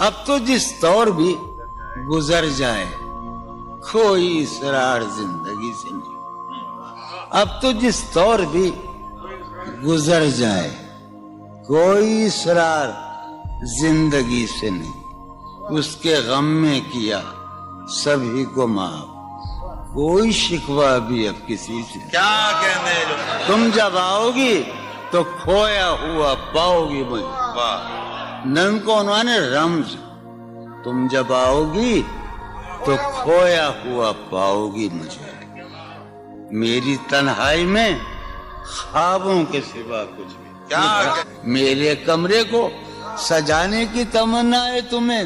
اب تو جس طور بھی گزر جائے کوئی اسرار زندگی سے نہیں، اب تو جس طور بھی گزر جائے کوئی اسرار زندگی سے نہیں، اس کے غم میں کیا سبھی کو معاف، کوئی شکوہ بھی اب کسی سے کیا کہنے جو تم جب آؤ گی تو کھویا ہوا پاؤ گی مجھے، واہ نم کو عنوان ہے رمز، تم جب آؤ گی تو کھویا ہوا پاؤ گی مجھے، میری تنہائی میں خوابوں کے سوا کچھ بھی کیا میرے کمرے کو سجانے کی تمنا ہے تمہیں،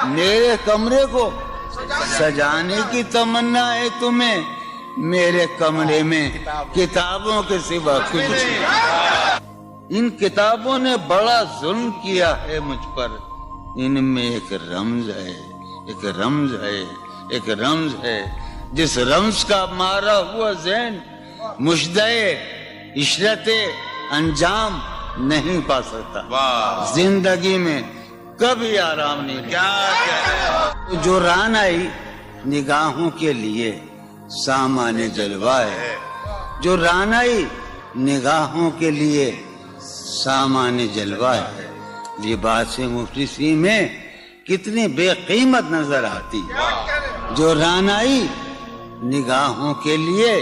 میرے کمرے کو سجانے کی تمنا ہے تمہیں، میرے کمرے میں کتابوں کے سوا کچھ نہیں، ان کتابوں نے بڑا ظلم کیا ہے مجھ پر، ان میں ایک رمز ہے، ایک رمز ہے، ایک رمز ہے، جس رمز کا مارا ہوا ذہن مشدے عشرت انجام نہیں پا سکتا، واہ زندگی میں کبھی آرام نہیں لیا۔ کیا کہنے جو ران آئی نگاہوں کے لیے سامان جلوہ ہے، جو ران آئی نگاہوں کے لیے سامان جلوہ ہے، لباس مفلسی میں کتنی بے قیمت نظر آتی، جو ران آئی نگاہوں کے لیے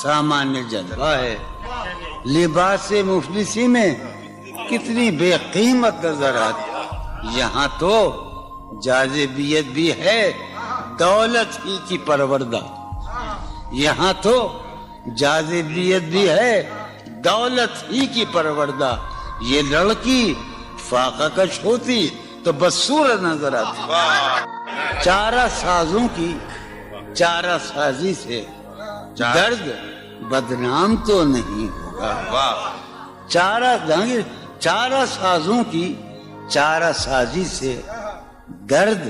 سامان جلوہ ہے، لباس مفلسی میں کتنی بے قیمت نظر آتی، یہاں تو جاذبیت بھی ہے دولت ہی کی پروردہ، یہاں تو جاذبیت بھی ہے دولت ہی کی پروردہ، یہ لڑکی فاقہ کش ہوتی تو بدصورت نظر آتی، چارہ سازوں کی چارہ سازی سے درد بدنام تو نہیں ہوگا، واہ چارہ سازوں کی چارہ سازی سے درد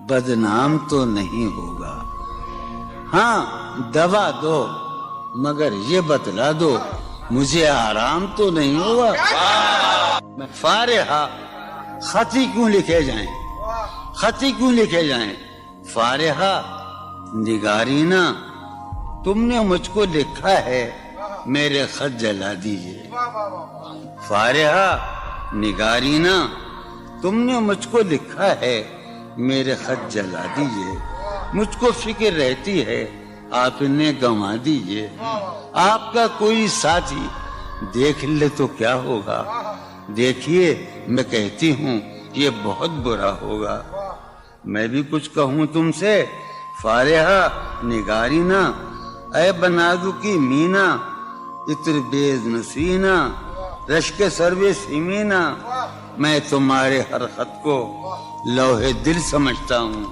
بدنام تو نہیں ہوگا، ہاں دوا دو مگر یہ بتلا دو مجھے آرام تو نہیں ہوگا، فارحہ خطی کیوں لکھے جائیں، خطی کیوں لکھے جائیں، فارحہ نگارینا تم نے مجھ کو لکھا ہے میرے خط جلا دیجئے، فارحہ نگارینا تم نے مجھ کو لکھا ہے میرے خط جلا دیجئے، مجھ کو فکر رہتی ہے آپ نے گنوا دیجئے، آپ کا کوئی ساتھی دیکھ لے تو کیا ہوگا، دیکھیے میں کہتی ہوں یہ بہت برا ہوگا، میں بھی کچھ کہوں تم سے فارحہ نگارینا، اے بنادو کی مینا عطر بیز نسینا رشک سروے سیمینا، میں تمہارے ہر خط کو لوہے دل سمجھتا ہوں،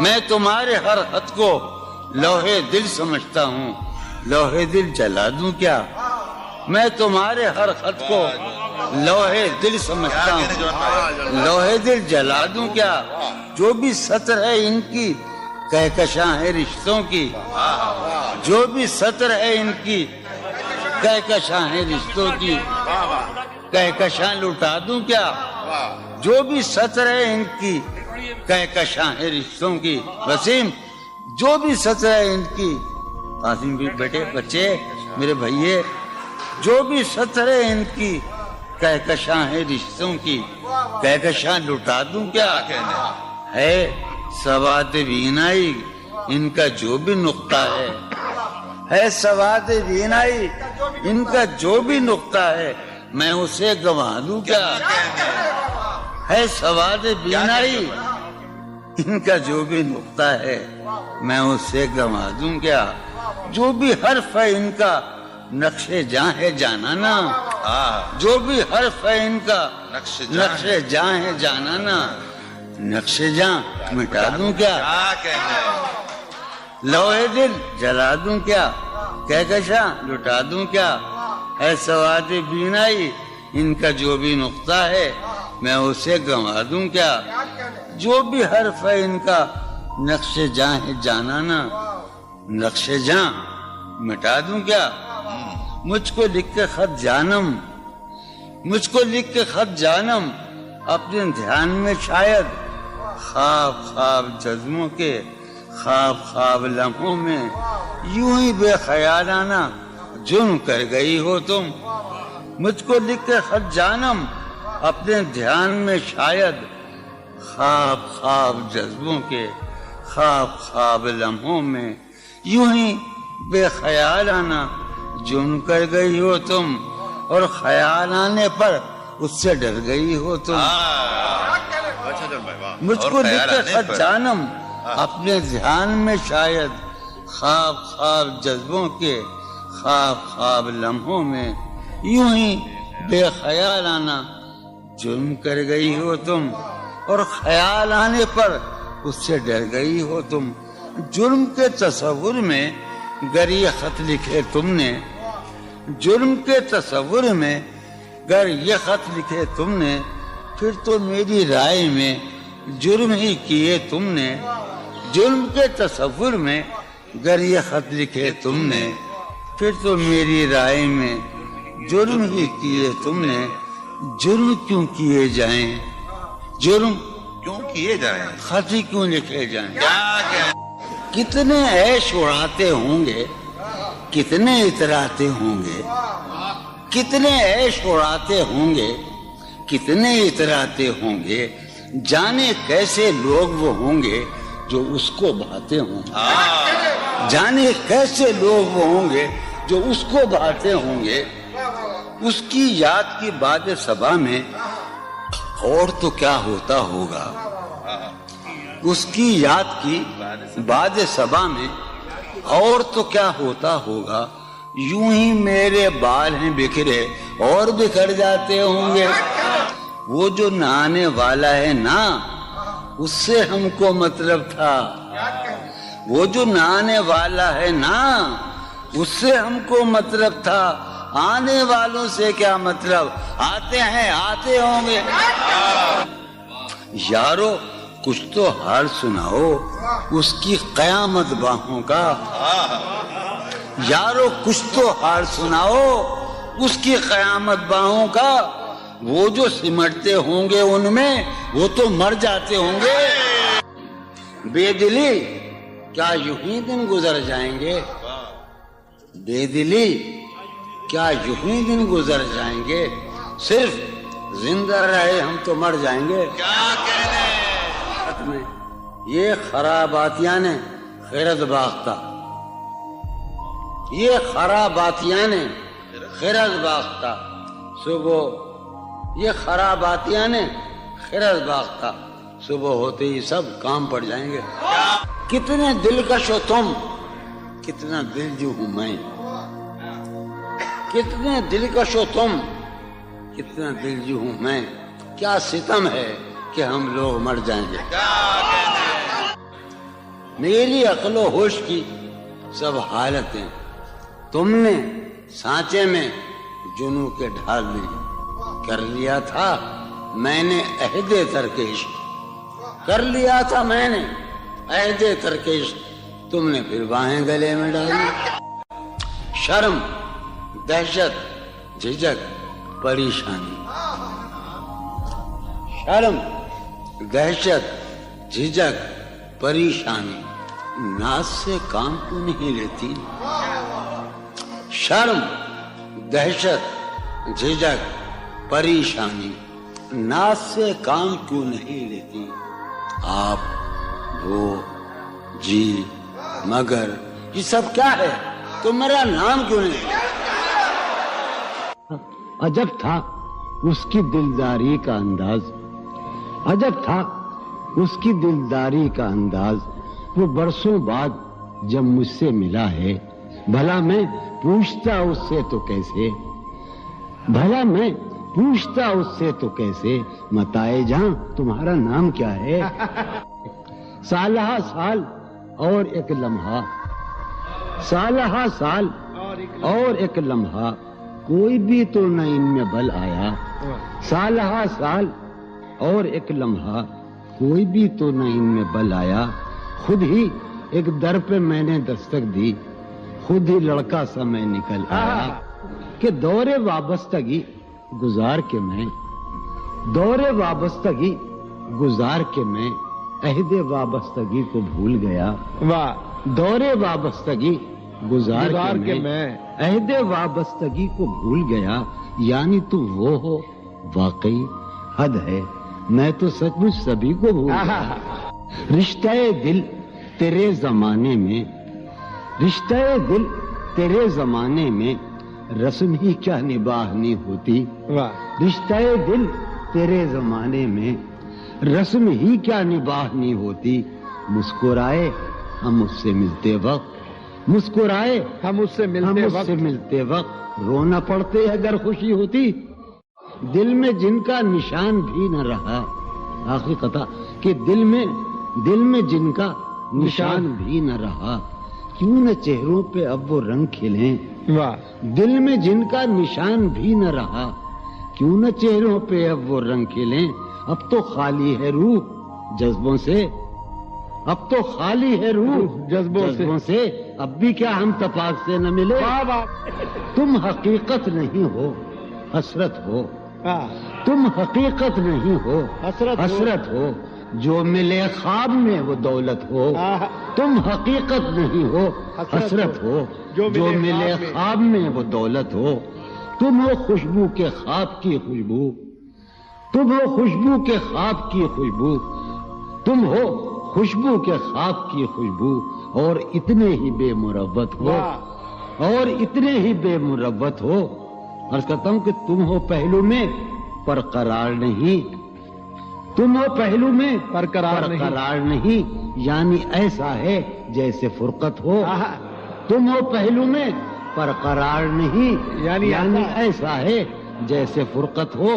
میں تمہارے ہر خط کو لوہے دل سمجھتا ہوں، لوہے دل جلا دوں کیا، میں تمہارے ہر خط کو لوہے دل سمجھتا ہوں، لوہے دل جلا دوں کیا، جو بھی سطر ہے ان کی کہکشاں ہے رشتوں کی، جو بھی سطر ہے ان کی کہکشاں ہے رشتوں کی، کہکشاں لٹا دوں کیا، جو بھی سطر ہے ان کی کہکشاں ہے رشتوں کی، وسیم جو بھی سطر ہے ان کی، قاسم بھی بیٹے بچے میرے بھائیے، جو بھی سطر ہے ان کی کہکشاں ہے رشتوں کی، کہکشاں لٹا دوں کیا، ہے سواد بینائی ان کا جو بھی نقطہ ہے سواد بینائی ان کا جو بھی نقطہ ہے میں اسے گنوا دوں کیا، ہے سواد بینائی ان کا جو بھی نقطہ ہے میں اسے گنوا دوں کیا، جو بھی حرف ہے ان کا نقش جاں ہے جانانا، جو بھی حرف ہے ان کا نقش جاں ہے جانانا، نقش جاں مٹا دوں کیا، لوہے دل جلا دوں کیا، کہکشاں لٹا دوں کیا، ہے سواد بینائی ان کا جو بھی نقطہ ہے میں اسے گنوا دوں کیا، جو بھی حرف ہے ان کا نقش جاں ہے جانانا، نقش جاں مٹا دوں کیا، مجھ کو لکھ کے خط جانم، مجھ کو لکھ کے خط جانم اپنے دھیان میں شاید خواب خواب جذبوں کے خواب خواب لمحوں میں یوں ہی بے خیالانہ جرم کر گئی ہو تم. مجھ کو لکھ کے خط جانم اپنے دھیان میں شاید خواب خواب جذبوں کے خواب خواب لمحوں میں یوں ہی بے خیالانہ جرم کر گئی ہو تم, اور خیال آنے پر اس سے ڈر گئی ہو تم. مجھ کو لکھ کے خط جانم اپنے دھیان میں شاید خواب خواب جذبوں کے خواب خواب لمحوں میں یوں ہی بے خیالانہ جرم کر گئی ہو تم, اور خیال آنے پر اس سے ڈر گئی ہو تم. جرم کے تصور میں گر یہ خط لکھے تم نے, جرم کے تصور میں گر یہ خط لکھے تم نے, پھر تو میری رائے میں جرم ہی کیے تم نے. جرم کے تصور میں گر یہ خط لکھے تم نے, پھر تو میری رائے میں جرم ہی کیے تم نے. جرم کیوں کیے جائیں, جرم کیوں کیے جائیں, خط ہی کیوں لکھے جائیں. کیا کتنے عیش اڑاتے ہوں گے, کتنے اتراتے ہوں گے, کتنے عیش اڑاتے ہوں گے, کتنے اتراتے ہوں گے, جانے کیسے لوگ وہ ہوں گے جو اس کو بھاتے ہوں گے. جانے کیسے لوگ وہ ہوں گے جو اس کو بھاتے ہوں گے. اس کی یاد کی باد صبا میں اور تو کیا ہوتا ہوگا, اس کی یاد کی باد صبا میں اور تو کیا ہوتا ہوگا. یوں ہی میرے بال ہیں بکھرے اور بکھر جاتے ہوں گے. وہ جو نہانے والا ہے نا, اس سے ہم کو مطلب تھا. وہ جو نہانے والا ہے نا, اس سے ہم کو مطلب تھا. آنے والوں سے کیا مطلب, آتے ہیں آتے ہوں گے. یارو کچھ تو حال سناؤ اس کی قیامت باہوں کا. یارو کچھ تو حال سناؤ اس کی قیامت باہوں کا. وہ جو سمٹتے ہوں گے ان میں وہ تو مر جاتے ہوں گے. بے دلی کیا یوں ہی دن گزر جائیں گے, بے دلی کیا یوں ہی دن گزر جائیں گے. صرف زندہ رہے ہم تو مر جائیں گے. میں یہ خراباتیاں نے خیرت باختہ, یہ خراباتیاں نے خیرت باختہ. صبح یہ خراباتیاں نے خیرت باختہ, صبح ہوتے ہی سب کام پڑ جائیں گے. کتنے دلکش ہو تم, کتنا دل جو ہوں میں. کتنے دلکش ہو تم, کتنا دل جو ہوں میں. کیا ستم ہے کہ ہم لوگ مر جائیں گے. میری عقل و ہوش کی سب حالتیں تم نے سانچے میں جنوں کے ڈھال لی. کر لیا تھا میں نے عہد ترک عشق, کر لیا تھا میں نے عہد ترک عشق, تم نے پھر باہیں گلے میں ڈالی. شرم دہشت جھجک پریشانی, شرم دہشت جھجک پریشانی, ناز سے کام کیوں نہیں لیتی. شرم دہشت جھجک پریشانی, ناز سے کام کیوں نہیں لیتی. آپ وہ جی مگر یہ سب کیا ہے, تو میرا نام کیوں نہیں. عجب تھا اس کی دلداری کا انداز, عجب تھا اس کی دلداری کا انداز. وہ برسوں بعد جب مجھ سے ملا ہے, بھلا میں پوچھتا اس سے تو کیسے, بھلا میں پوچھتا اس سے تو کیسے, متائے جہاں تمہارا نام کیا ہے. سالہ سال اور ایک لمحہ, سالہ سال اور ایک لمحہ, کوئی بھی تو نہ ان میں بل آیا. سالہ سال اور ایک لمحہ, کوئی بھی تو نہ ان میں بل آیا. خود ہی ایک در پہ میں نے دستک دی, خود ہی لڑکا سا میں نکل آیا. کہ دور وابستگی گزار کے میں دور وابستگی گزار کے میں عہد وابستگی کو بھول گیا. واہ. دور وابستگی گزار کے میں عہد وابستگی کو بھول گیا. یعنی تو وہ ہو واقعی حد ہے، میں تو سچ مچ سبھی کو بھول گیا. رشتہ دل تیرے زمانے میں، رشتہ دل تیرے زمانے میں رسم ہی کیا نباہنی ہوتی. رشتہ دل تیرے زمانے میں رسم ہی کیا نباہنی ہوتی. مسکرائے ہم اس سے ملتے وقت، مسکرائے ہم اس سے ملتے وقت رونا پڑتے اگر خوشی ہوتی. دل میں جن کا نشان بھی نہ رہا، آخری قطع، کہ دل میں جن کا نشان بھی نہ رہا، کیوں نہ چہروں پہ اب وہ رنگ کھلیں. دل میں جن کا نشان بھی نہ رہا، کیوں نہ چہروں پہ اب وہ رنگ کھلیں. اب تو خالی ہے روح جذبوں سے، اب تو خالی ہے روح جذبوں سے. اب بھی کیا ہم تپاک سے نہ ملے. تم حقیقت نہیں ہو حسرت ہو، تم حقیقت نہیں ہو حسرت ہو. جو ملے خواب میں وہ دولت ہو. تم حقیقت نہیں ہو حسرت ہو، جو ملے خواب میں وہ دولت ہو. تم ہو خوشبو کے خواب کی خوشبو، تم ہو خوشبو کے خواب کی خوشبو، تم ہو خوشبو کے خواب کی خوشبو. اور اتنے ہی بے مروت ہو، اور اتنے ہی بے مروت ہو. عرض کرتا ہوں کہ تم ہو پہلو میں پر قرار نہیں، تم ہو پہلو میں پر قرار نہیں. یعنی ایسا ہے جیسے فرقت ہو. تم ہو پہلو میں پر قرار نہیں، یعنی ایسا ہے جیسے فرقت ہو.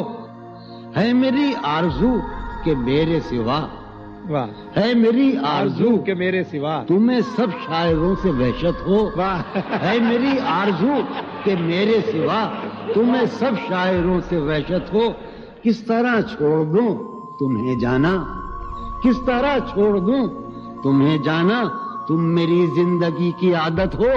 ہے میری آرزو کہ میرے سوا، ہے میری آرزو کہ میرے سوا تمہیں سب شاعروں سے وحشت ہو. ہے میری آرزو کہ میرے سوا تمہیں سب شاعروں سے وحشت ہو. کس طرح چھوڑ دوں تمہیں جانا، کس طرح چھوڑ دوں تمہیں جانا. تم میری زندگی کی عادت ہو.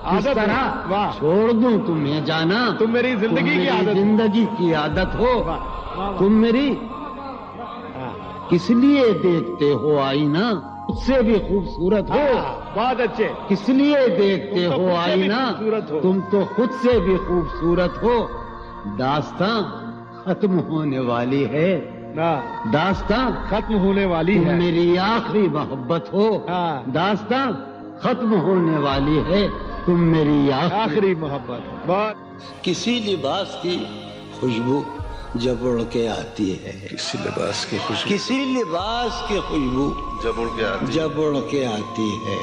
کس طرح چھوڑ دوں تمہیں جانا، تم میری زندگی کی عادت ہو. تم میری کس لیے دیکھتے ہو آئینہ خود سے بھی خوبصورت ہو. بہت اچھے. کس لیے دیکھتے ہو آئینہ تم تو خود سے بھی خوبصورت ہو. داستاں ختم ہونے والی ہے، داستاں ختم ہونے والی ہے. تم میری آخری محبت ہو. داستاں ختم ہونے والی ہے، تم میری آخری محبت. بہت. کسی لباس کی خوشبو جب اڑ کے آتی ہے، کسی لباس کی خوشبو، کسی لباس کی خوشبو جب اڑ کے آتی ہے.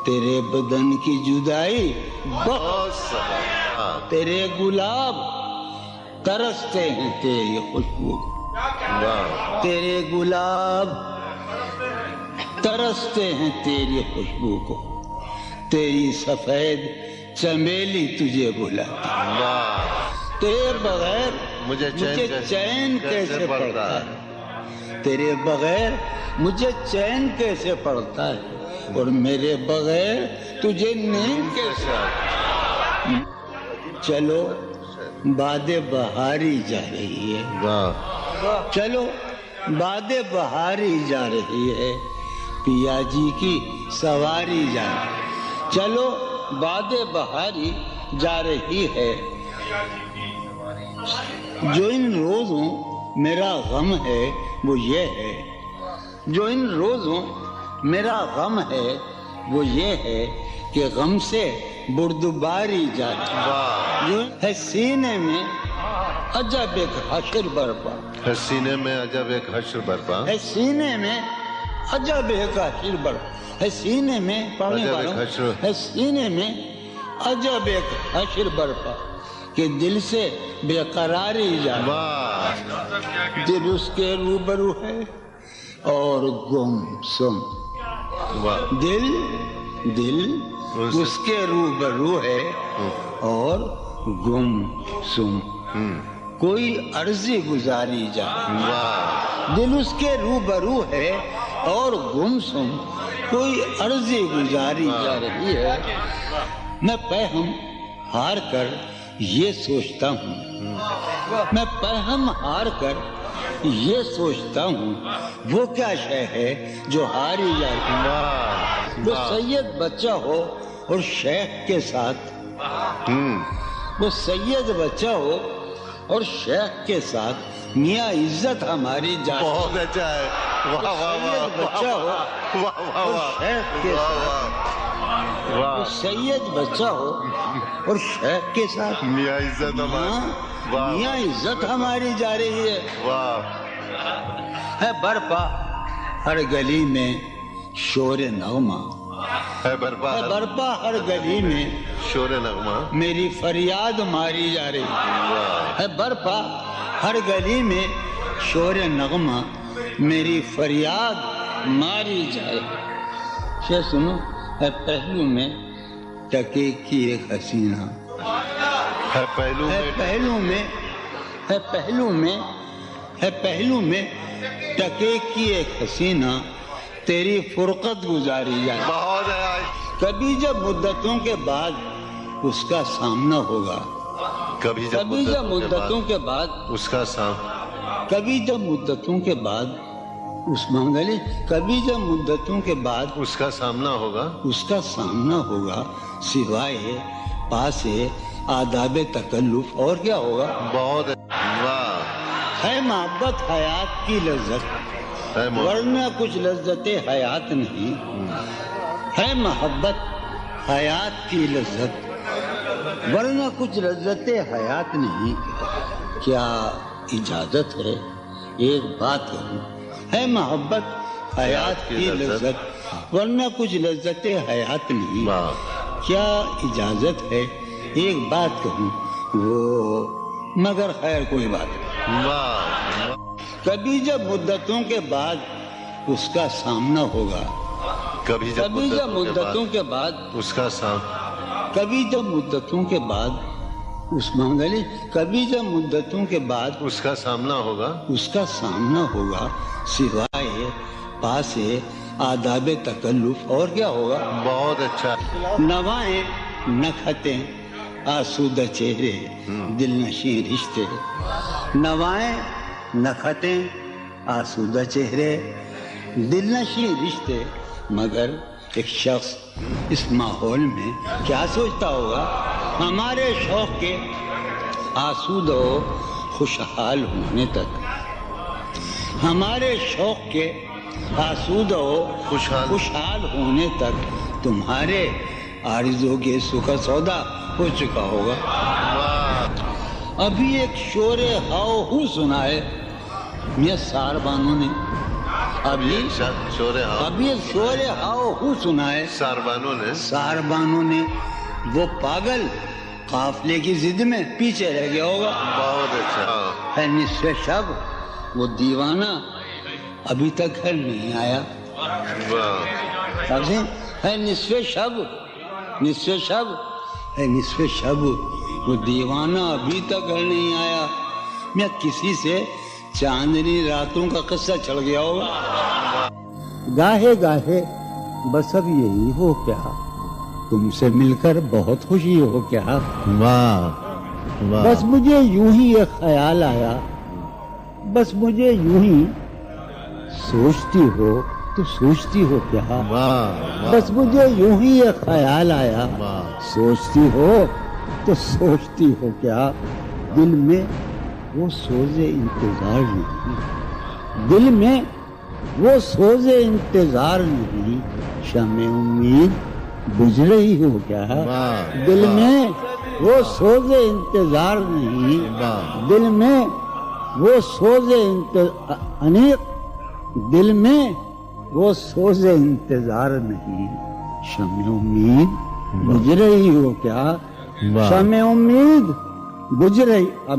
تیرے بدن کی جدائی بہت سخت، تیرے گلاب ترستے ہیں تیری خوشبو، تیرے گلاب ترستے ہیں تیری خوشبو کو. تیری سفید چمیلی تجھے بلاتی، تیرے بغیر مجھے چین کیسے پڑتا ہے. تیرے بغیر مجھے چین کیسے پڑتا ہے، اور میرے بغیر تجھے نیند کیسے آتی. چلو باد بہاری جا رہی ہے، چلو باد بہاری جا رہی ہے. پیا جی کی سواری جا رہی ہے. چلو باد بہاری جا رہی ہے. جو ان روزوں میرا غم ہے وہ یہ ہے، جو ان روزوں میرا غم ہے وہ یہ ہے کہ غم سے بردباری جاتی. جو ہے سینے میں عجب ایک حشر برپا، ہے سینے میں عجب ایک حشر برپا، ہے سینے میں عجب ایک حشر برپا. ہے سینے میں پڑھنے والوں، ہے سینے میں عجب ایک حشر برپا کہ دل سے بے قراری جائے. دل اس کے روبرو ہے اور گم سم، دل اس کے روبرو ہے اور گم سم. کوئی عرضی گزاری جائے. دل اس کے روبرو ہے اور گم سم، کوئی عرضی گزاری جا رہی ہے. میں پہم ہار کر یہ سوچتا ہوں، میں پہم ہار کر یہ سوچتا ہوں وہ کیا شے ہے جو ہاری جاتی ہے۔ واہ وہ سید بچہ ہو اور شیخ کے ساتھ، وہ سید بچہ ہو اور شیخ کے ساتھ میاں عزت ہماری جاتی ہے۔ بہت اچھا ہے، واہ واہ واہ سید بچہ ہو واہ واہ اور واہ شیخ کے ساتھ، وہ واہ سید بچہ ہو اور شیخ کے ساتھ میاں عزت ہاں، واہ میاں عزت ہماری جا رہی ہے۔ واہ ہے برپا ہر گلی میں شور نغمہ، ہے برپا ہے برپا ہر گلی میں شور نغمہ میری فریاد ماری جا رہی واہ ہے۔ برپا ہر گلی میں شور نغمہ میری فریاد ماری جا رہی ہے۔ سنو، ہے پہلو میں ٹکے کی ایک حسینہ، ہے پہلو ہے میں پہلو میں، ہے پہلو میں، ہے پہلو میں ٹکے کی ایک حسینہ تیری فرقت گزاری جائے۔ بہت ہے، کبھی جب مدتوں کے بعد اس کا سامنا ہوگا، کبھی جب کبھی جب مدتوں کے بعد، اس کا سام کبھی جب مدتوں کے بعد اس منگلی، کبھی جب مدتوں کے بعد اس کا سامنا ہوگا، اس کا سامنا ہوگا، سوائے پاس آداب تکلف اور کیا ہوگا؟ بہت ہے، واہ ہے محبت حیات کی لذت، ہے ورنہ کچھ لذت حیات نہیں۔ ہے محبت حیات کی لذت، ورنہ کچھ لذت حیات نہیں۔ کیا اجازت ہے ایک بات کہوں؟ ہے محبت حیات کی لذت، ورنہ کچھ لذت حیات نہیں۔ واہ کیا اجازت ہے ایک بات کہوں؟ وہ مگر خیر کوئی بات نہیں۔ واہ کبھی جب مدتوں کے بعد اس کا سامنا ہوگا، کبھی کبھی جب مدتوں کے بعد، اس کا سام کبھی جب مدتوں کے بعد اس منگلی، کبھی جب مدتوں کے بعد اس کا سامنا ہوگا، اس کا سامنا ہوگا، سوائے پاس آداب تکلف اور کیا ہوگا؟ بہت اچھا، نوائیں نکھتیں آسودہ چہرے دل نشیں رشتے، نوائیں نکھتیں آسودہ چہرے دل نشیں رشتے۔ مگر ایک شخص اس ماحول میں کیا سوچتا ہوگا؟ ہمارے شوق کے آسودہ و خوشحال ہونے تک، ہمارے شوق کے آسودہ و خوشحال ہونے تک تمہارے آرزو کے سکھ سودا ہو چکا ہوگا۔ ابھی ایک شور ہاؤ ہو سنا ہے میاں سار بانو نے، ابھی ایک شور ہاؤ ہو سنا ہے سار بانو نے۔ وہ پاگل قافلے کی ضد میں پیچھے رہ گیا ہوگا۔ بہت اچھا، ہے نصف شب وہ دیوانہ ابھی تک گھر نہیں آیا۔ واہ ہے نصف شب، نصف شب، ہے نصف شب وہ دیوانہ ابھی تک گھر نہیں آیا۔ میں کسی سے چاندنی راتوں کا قصہ چڑھ گیا ہوگا۔ گاہے گاہے بس اب یہی ہو کیا، تم سے مل کر بہت خوشی ہو کیا۔ واہ بس مجھے یوں ہی ایک خیال آیا، بس مجھے یوں ہی سوچتی ہو تو سوچتی ہو کیا۔ بس مجھے یوں ہی ایک خیال آیا، سوچتی ہو تو سوچتی ہو کیا۔ دل میں وہ سوز انتظار نہیں، دل میں وہ سوز انتظار نہیں، شمع امید بجھ رہی ہو کیا۔ دل میں وہ سوز انتظار نہیں، دل میں وہ سوز دل میں وہ سوز انتظار نہیں، شمع امید بجھ رہی ہو کیا۔ شمع امید بجھ رہی، اب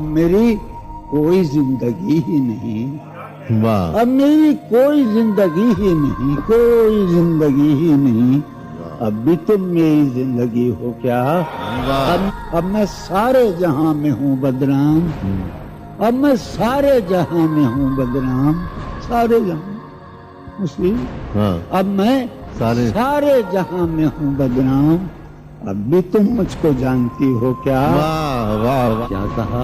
میری کوئی زندگی ہی نہیں، اب میری کوئی زندگی ہی نہیں، کوئی زندگی ہی نہیں، اب بھی تم میری زندگی ہو کیا۔ اب میں سارے جہاں میں ہوں بدنام، اب میں سارے جہاں میں ہوں بدنام، سارے جہاں مسلم، اب میں سارے جہاں میں ہوں بدنام، اب بھی تم مجھ کو جانتی ہو کیا۔ کیا کہا؟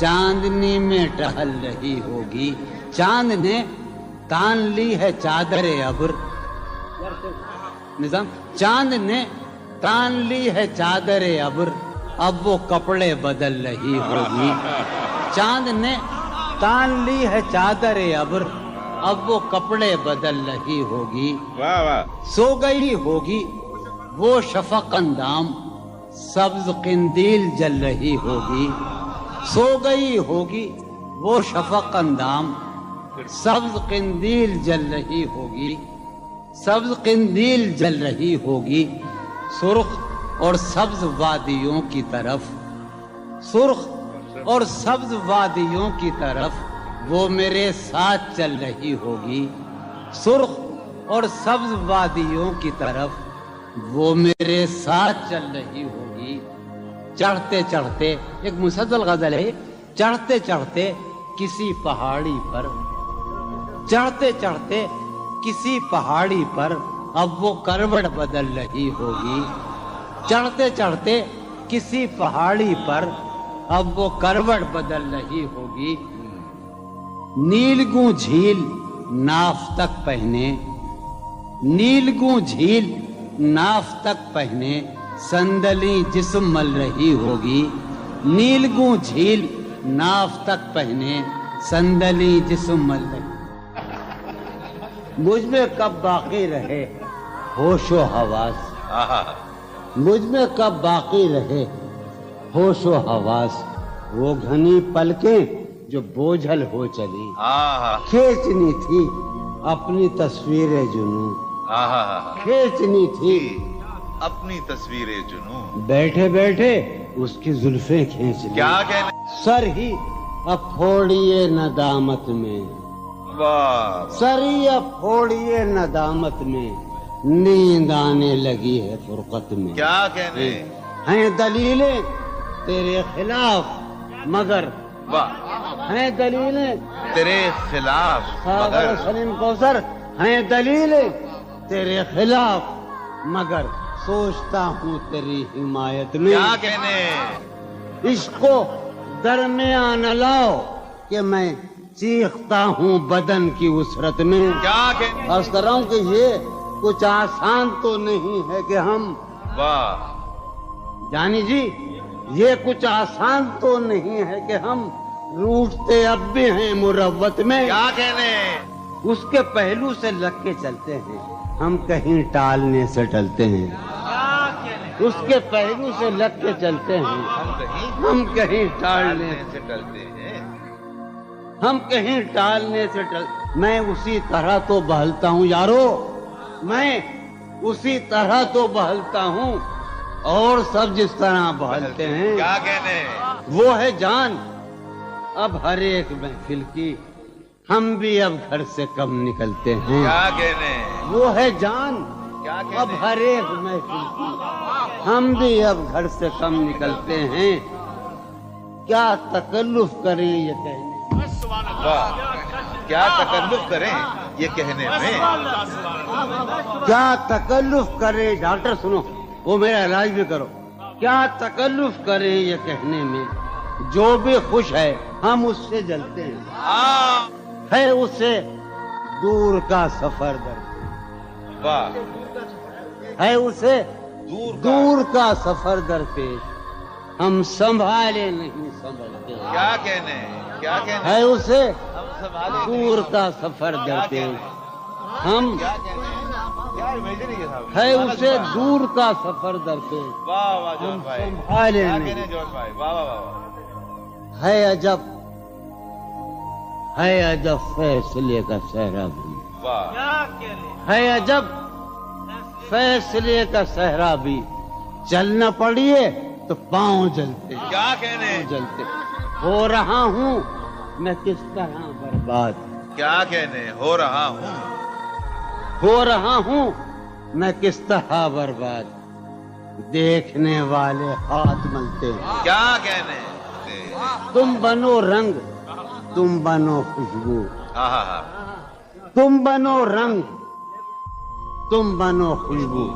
چاندنی میں ٹہل رہی ہوگی. چاند نے تان لی ہے چادر ابر. نظام چاند نے تان لی ہے چادر ابر, اب وہ کپڑے بدل رہی ہوگی. چاند نے تان لی ہے چادر ابر, اب وہ کپڑے بدل رہی ہوگی. واہ واہ. سو گئی ہوگی وہ شفق اندام, سبز قندیل جل رہی ہوگی. سو گئی ہوگی وہ شفق اندام, سبز قندیل جل رہی ہوگی. سبز قندیل جل رہی ہوگی. سرخ اور سبز وادیوں کی طرف, سرخ اور سبز وادیوں کی طرف وہ میرے ساتھ چل رہی ہوگی. سرخ اور سبز وادیوں کی طرف وہ میرے ساتھ چل رہی ہوگی. چڑھتے چڑھتے, ایک مسلسل غزل ہے, چڑھتے چڑھتے کسی پہاڑی پر, چڑھتے چڑھتے کسی پہاڑی پر اب وہ کروٹ بدل رہی ہوگی. چڑھتے چڑھتے کسی پہاڑی پر اب وہ کروٹ بدل رہی ہوگی. نیلگوں جھیل ناف تک پہنے, نیلگوں جھیل ناف تک پہنے صندلی جسم مل رہی ہوگی. نیلگوں جھیل ناف تک پہنے صندلی جسم مل رہی. مجھ میں کب باقی رہے ہوش و حواس, مجھ میں کب باقی رہے ہوش و حواس, وہ گھنی پلکیں جو بوجھل ہو چلی, کھینچنی تھی اپنی تصویر جنوں, کھینچنی تھی اپنی تصویر جنوں, بیٹھے بیٹھے اس کی زلفیں کھینچ لی. کیا کہنے. سر ہی اب پھوڑیے ندامت میں, واہ. سر ہی اب پھوڑیے ندامت میں, نیند آنے لگی ہے فرقت میں. کیا کہنے. ہیں دلیلیں تیرے خلاف مگر, واہ. ہیں دلیلیں تیرے خلاف مگر, سلیم کوثر, ہیں دلیلیں تیرے خلاف مگر سوچتا ہوں تیری حمایت میں. کیا کہنے. عشق کو درمیان لاؤ کہ میں چیختا ہوں بدن کی وسرت میں. کیا کہنے. عرض کر رہا ہوں کہ یہ کچھ آسان تو نہیں ہے کہ ہم, واہ. جانی جی, یہ کچھ آسان تو نہیں ہے کہ ہم روٹتے اب بھی ہیں مروت میں. کیا کہنے. اس کے پہلو سے لگ کے چلتے ہیں, ہم کہیں ٹالنے سے ٹلتے ہیں. اس کے پہلو سے لگ کے چلتے ہیں, ہم کہیں ٹالنے سے ٹلتے ہیں. ہم کہیں ٹالنے سے میں اسی طرح تو بہلتا ہوں یارو, میں اسی طرح تو بہلتا ہوں اور سب جس طرح بہلتے ہیں. کیا کہنے. وہ ہے جان اب ہر ایک محفل کی, ہم بھی اب گھر سے کم نکلتے ہیں. کیا کہنے. وہ ہے جان کیا کہنے. اب ہر ایک محفل کی, ہم بھی اب گھر سے کم نکلتے ہیں. کیا تکلف کریں یہ کہنے, واہ. کیا تکلف کریں یہ کہنے میں. کیا تکلف کریں, ڈاکٹر سنو, وہ میرا علاج بھی کرو. کیا تکلف کریں یہ کہنے میں, جو بھی خوش ہے ہم اس سے جلتے ہیں. ہے اسے دور کا سفر درپیش, واہ. ہے اسے دور کا سفر درپیش, ہم سنبھالے نہیں سنبھلتے. کیا کہنے. کیا کہنے. ہے اسے دور کا سفر درپیش, ہم ہے اسے دور کا سفر درپیش, واہ واہ جون بھائی. سنبھالے کیا نہیں. کہنے جون بھائی. واہ واہ واہ. ہے عجب, ہے عجب فیصلے کا صحرا بھی, واہ. ہے عجب فیصلے کا صحرا بھی, چلنا پڑیے تو پاؤں جلتے, کیا کہنے. جلتے. ہو رہا ہوں میں کس طرح برباد, کیا کہنے. ہو رہا ہوں. ہو رہا ہوں میں کس طرح برباد, دیکھنے والے ہاتھ ملتے. کیا کہنے. تم بنو رنگ, تم بنو خوشبو, ہاں. تم بنو رنگ, تم بنو خوشبو,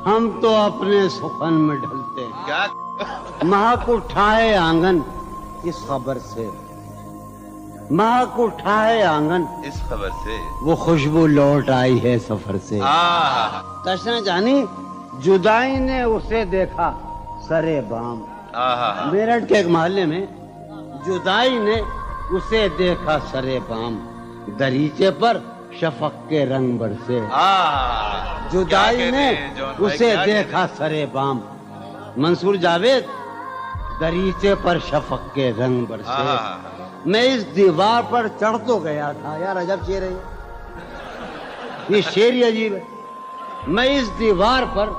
ہم تو اپنے سخن میں ڈھلتے. کیا. مہک اٹھائے آنگن اس خبر سے مہک اٹھا ہے آنگن، اس خبر سے وہ خوشبو لوٹ آئی ہے سفر سے۔ تشنا جانی جدائی نے اسے دیکھا سرے بام، میرٹھ کے ایک محلے میں جدائی نے اسے دیکھا سرے بام، دریچے پر شفق کے رنگ برسے۔ جدائی نے اسے دیکھا سرے بام، منصور جاوید، دریچے پر شفق کے رنگ برسے۔ میں اس دیوار پر چڑھ تو گیا تھا، یار عجب شعر ہے یہ شعر ہی عجیب ہے۔ میں اس دیوار پر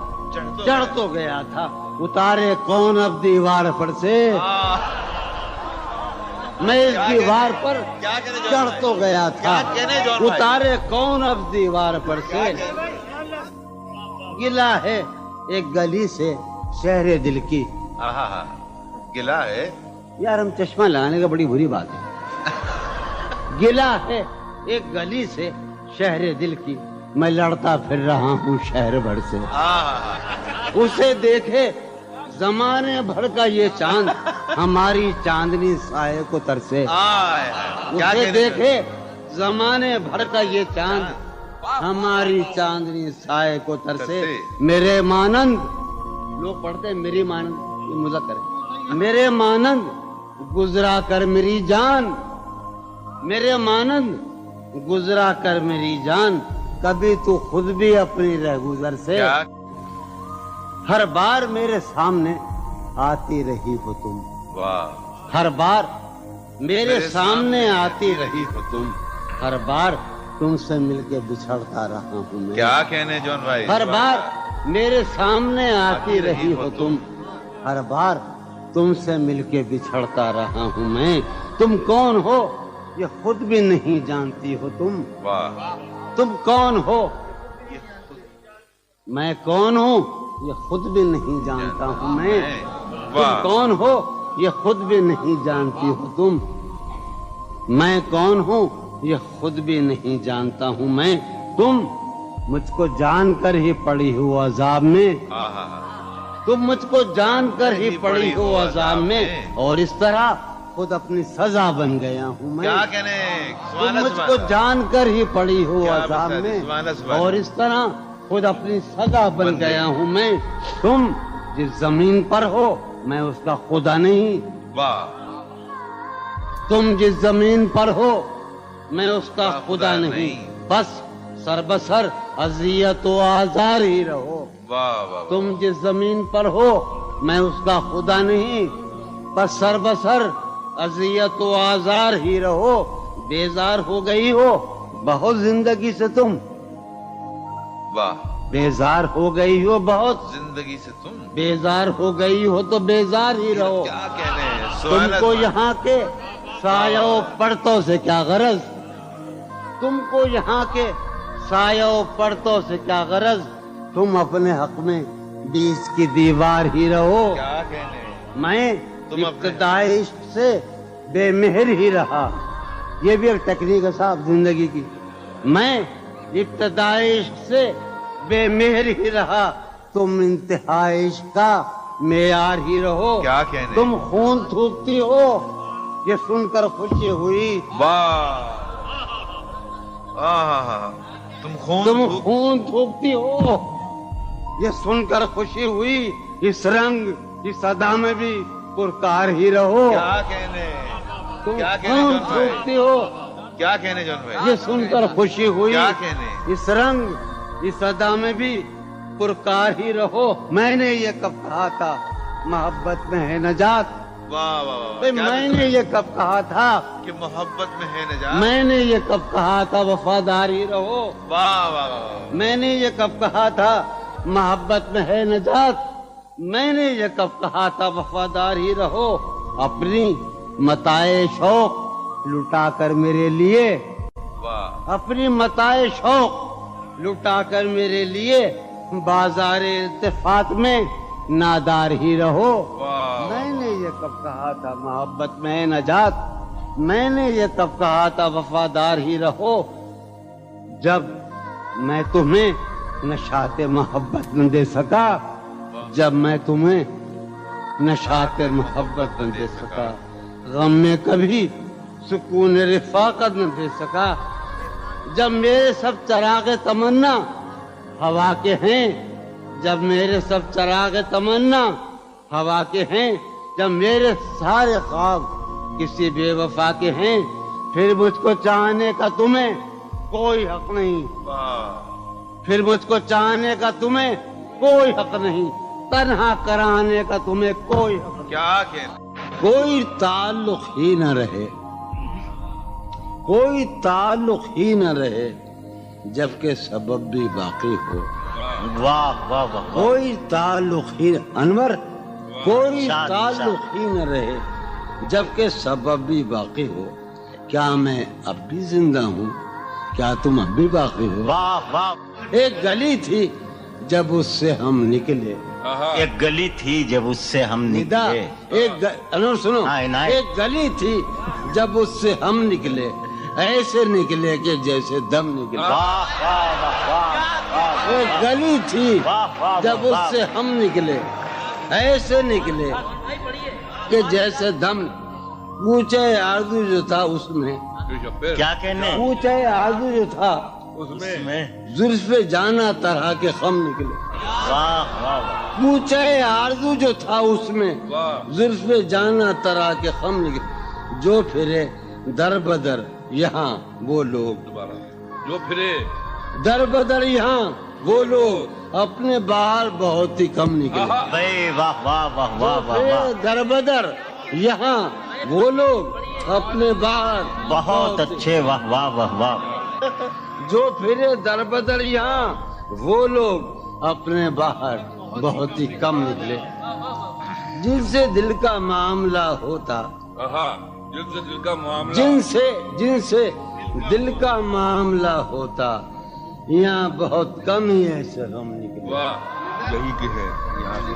چڑھ تو گیا تھا، اتارے کون اب دیوار پر سے۔ میں اس دیوار پر چڑھ تو گیا تھا، اتارے کون اب دیوار پر سے۔ گلا ہے ایک گلی سے شہر دل کی، گلا ہے یار ہم چشمہ لگانے کا بڑی بری بات ہے۔ گلا ہے ایک گلی سے شہر دل کی، میں لڑتا پھر رہا ہوں شہر بھر سے۔ اسے دیکھے زمانے بھر کا یہ چاند، ہماری چاندنی سائے کو ترسے۔ اسے دیکھے زمانے بھر کا یہ چاند، ہماری چاندنی سائے کو ترسے۔ میرے مانند، لوگ پڑھتے ہیں میری مانند، یہ مذکر ہے، میرے مانند گزرا کر میری جان، میرے مانند گزرا کر میری جان، کبھی تو خود بھی اپنی رہگزر سے۔ ہر بار میرے سامنے آتی رہی ہو تم، ہر بار میرے سامنے آتی رہی ہو تم، ہر بار تم سے مل کے بچھڑتا رہا ہوں میں۔ کیا کہنے جون بھائی، ہر بار میرے سامنے آتی رہی ہو تم، ہر بار تم سے مل کے بچھڑتا رہا ہوں میں۔ تم کون ہو یہ خود بھی نہیں جانتی ہو تم، تم کون ہو میں کون ہوں یہ خود بھی نہیں جانتا ہوں میں۔ تم کون ہو یہ خود بھی نہیں جانتی ہو تم، میں کون ہوں یہ خود بھی نہیں جانتا ہوں میں۔ تم مجھ کو جان کر ہی پڑی ہو عذاب میں، تم مجھ کو جان کر ہی پڑی ہو عذاب میں، اور اس طرح خود اپنی سزا بن گیا ہوں میں۔ کیا کہنے، تم مجھ کو جان کر ہی پڑی ہو عذاب میں، اور اس طرح خود اپنی سزا بن گیا ہوں میں۔ تم جس زمین پر ہو میں اس کا خدا نہیں، تم جس زمین پر ہو میں اس کا خدا نہیں، بس سر بسر اذیت و آزار ہی رہو۔ تم جس زمین پر ہو میں اس کا خدا نہیں، بس سر بسر اذیت و آزار ہی رہو۔ بیزار ہو گئی ہو بہت زندگی سے تم، بیزار ہو گئی ہو بہت زندگی سے تم، بیزار ہو گئی ہو تو بیزار ہی رہو۔ کیا کہنے، تم کو یہاں کے سایہ و پرتوں سے کیا غرض، تم کو یہاں کے سایہ و پرتوں سے کیا غرض، تم اپنے حق میں بیچ کی دیوار ہی رہو۔ کیا کہنے، میں ابتدائی عشق سے بے مہر ہی رہا، یہ بھی ایک ٹیکنیک ہے صاحب زندگی کی۔ میں ابتدائی عشق سے بے مہر ہی رہا، تم انتہائی عشق کا معیار ہی رہو۔ کیا کہنے، تم خون تھوکتی ہو یہ سن کر خوشی ہوئی، تم خون تھوکتی ہو یہ سن کر خوشی ہوئی، اس رنگ اس ادا میں بھی پرکار ہی رہو۔ کیا کہنے، تم کیا کہنے خون جون بھائی، تھوکتی ہو کیا کہنے جون بھائی، یہ سن کر خوشی ہوئی، کیا کہنے، اس رنگ اس ادا میں بھی پرکار ہی رہو۔ میں نے یہ کب کہا تھا محبت میں ہے نجات، میں نے یہ کب کہا تھا کہ محبت میں ہے نجات، میں نے یہ کب کہا تھا وفادار ہی رہو، میں نے یہ کب کہا تھا محبت میں ہے نجات، میں نے یہ کب کہا تھا وفادار ہی رہو۔ اپنی متاع شوق لٹا کر میرے لیے، اپنی متاع شوق لٹا کر میرے لیے بازار التفات میں نادار ہی رہو۔ میں نے یہ کب کہا تھا محبت میں ہے نجات، میں نے یہ کب کہا تھا وفادار ہی رہو، جب میں تمہیں نشاط محبت نہ دے سکا، جب میں تمہیں نشاط محبت نہ دے سکا۔ غم میں کبھی سکون رفاقت نہ دے سکا. جب میرے سب چراغ تمنا ہوا کے ہیں، جب میرے سب چراغ تمنا ہوا کے ہیں، جب میرے سارے خواب کسی بے وفا کے ہیں، پھر مجھ کو چاہنے کا تمہیں کوئی حق نہیں. پھر مجھ کو چاہنے کا تمہیں کوئی حق نہیں، تنہا کرانے کا تمہیں کوئی حق نہیں. کیا کہنا. کوئی تعلق ہی نہ رہے، کوئی تعلق ہی نہ رہے جبکہ سبب بھی باقی ہو. واہ واہ واہ. کوئی تعلق ہی انور، کوئی تعلق ہی نہ رہے جبکہ سبب بھی باقی ہو. کیا میں اب بھی زندہ ہوں؟ کیا تم اب بھی باقی ہو؟ واہ واہ. ایک گلی تھی جب اس سے ہم نکلے، ایک گلی تھی جب اس سے ہم نکلے. انور سنو، عنایت. ایک گلی تھی جب اس سے ہم نکلے، ایسے نکلے کہ جیسے دم نکلے. واہ واہ واہ واہ. ایک گلی تھی جب اس سے ہم نکلے، ایسے نکلے کہ جیسے دم. اونچے آرزو جو تھا اس میں، کیا کہنے. اونچے آرزو جو تھا اس میں زلف جانا طرح کے خم نکلے. واہ واہ. اونچے آرزو جو تھا اس میں زلف جانا طرح کے خم نکلے. جو پھرے در بدر یہاں وہ لوگ، جو پھرے در بدر یہاں وہ لوگ اپنے باہر بہت ہی کم نکلے. واہ واہ واہ واہ واہ. در بدر یہاں وہ لوگ اپنے باہر بہت اچھے. واہ واہ واہ واہ. جو پھرے در بدر یہاں وہ لوگ اپنے باہر بہت ہی کم نکلے. جن سے دل کا معاملہ ہوتا، جن سے دل کا معاملہ، جن سے دل کا معاملہ ہوتا، یہاں بہت کم ہی ایسے غم نکلے. یہی کہ ہے یہاں سے.